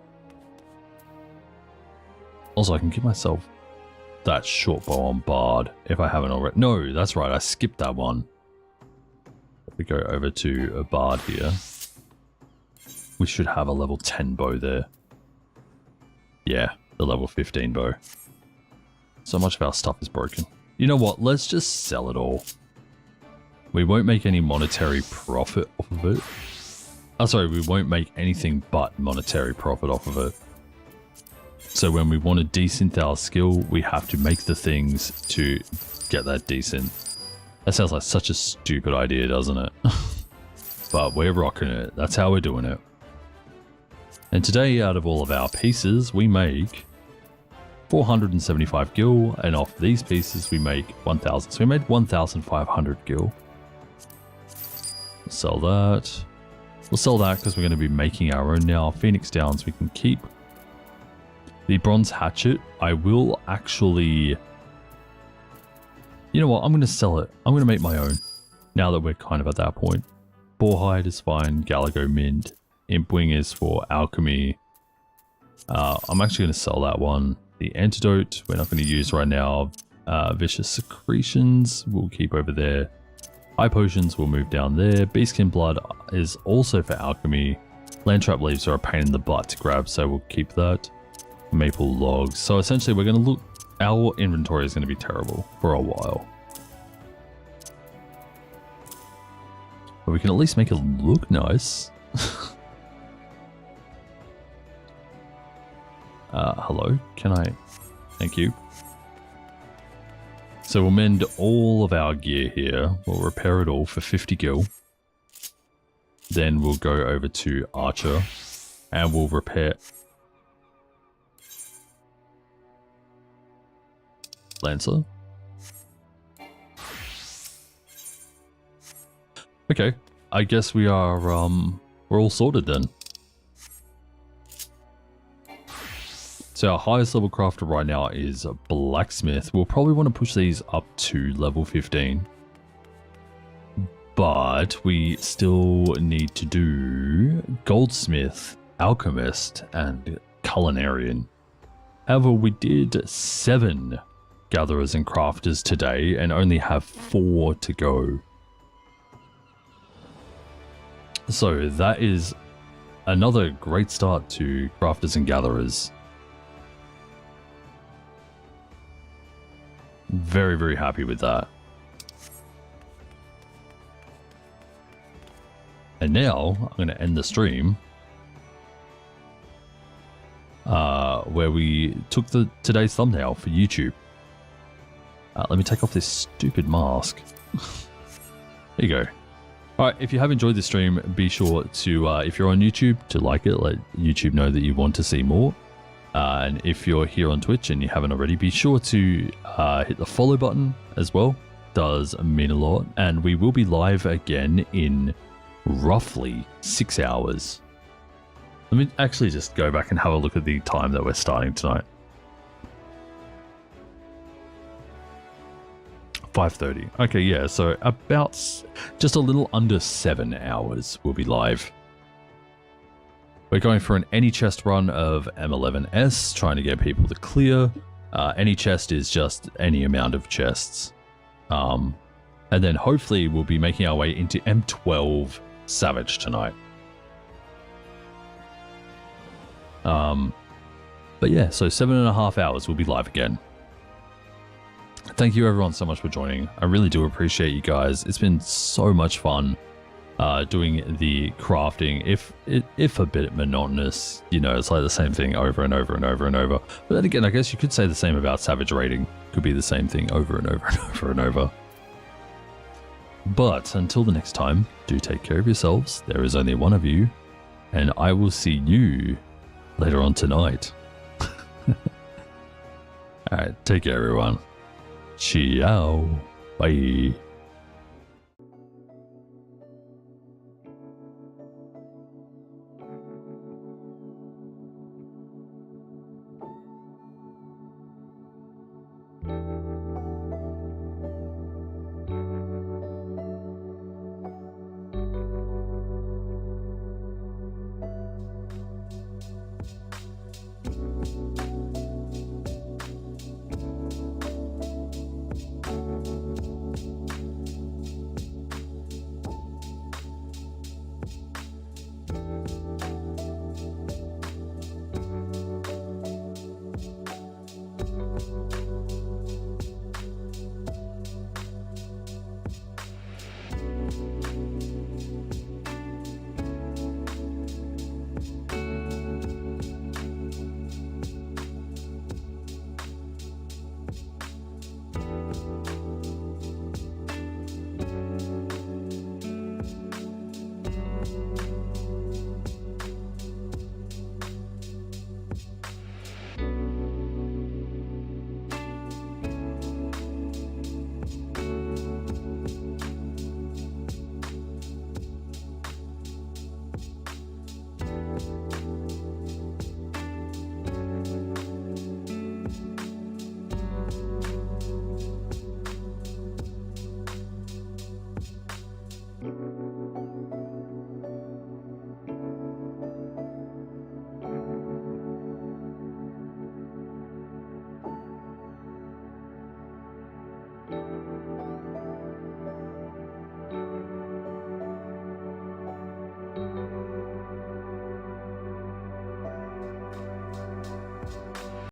Also, I can give myself that short bow on Bard if I haven't already. No, that's right, I skipped that one. We go over to a Bard here. We should have a level 10 bow there. Yeah, the level 15 bow. So much of our stuff is broken. You know what, let's just sell it all. We won't make any monetary profit off of it. Oh, sorry, we won't make anything but monetary profit off of it. So when we want to desynth our skill, we have to make the things to get that desynth. That sounds like such a stupid idea, doesn't it? But we're rocking it. That's how we're doing it. And today, out of all of our pieces, we make 475 gil, and off these pieces we make 1,000. So we made 1,500 gil. Sell that. We'll sell that because we're going to be making our own now. Phoenix Downs we can keep. The bronze hatchet, I will actually... You know what, I'm going to sell it. I'm going to make my own. Now that we're kind of at that point. Boarhide is fine. Galago Mint. Impwing is for alchemy. I'm actually going to sell that one. The antidote, we're not going to use right now. Vicious secretions, we'll keep over there. High potions will move down there. Beastkin blood is also for alchemy. Landtrap leaves are a pain in the butt to grab, so we'll keep that. Maple logs. So essentially we're going to look, our inventory is going to be terrible for a while. But we can at least make it look nice. Hello, can I? Thank you. So we'll mend all of our gear here. We'll repair it all for 50 gil. Then we'll go over to Archer and we'll repair Lancer. Okay, I guess we are we're all sorted then. So our highest level crafter right now is Blacksmith. We'll probably want to push these up to level 15. But we still need to do Goldsmith, Alchemist, and Culinarian. However, we did 7 Gatherers and Crafters today and only have 4 to go. So that is another great start to Crafters and Gatherers. Very, very happy with that. And now I'm going to end the stream where we took today's thumbnail for YouTube. Let me take off this stupid mask. There you go. Alright, if you have enjoyed this stream, be sure to, if you're on YouTube, to like it. Let YouTube know that you want to see more. And if you're here on Twitch and you haven't already, be sure to hit the follow button as well. Does mean a lot. And we will be live again in roughly 6 hours. Let me actually just go back and have a look at the time that we're starting tonight. 5:30. Okay, yeah, so about just a little under 7 hours we'll be live. We're going for an any chest run of M11S, trying to get people to clear. Any chest is just any amount of chests. And then hopefully we'll be making our way into M12 Savage tonight. But yeah, so 7.5 hours we'll be live again. Thank you everyone so much for joining. I really do appreciate you guys. It's been so much fun doing the crafting. If a bit monotonous, you know, it's like the same thing over and over and over and over. But then again, I guess you could say the same about Savage raiding. Could be the same thing over and over and over and over. But until the next time, do take care of yourselves. There is only one of you, and I will see you later on tonight. Alright, take care everyone. Ciao. Bye.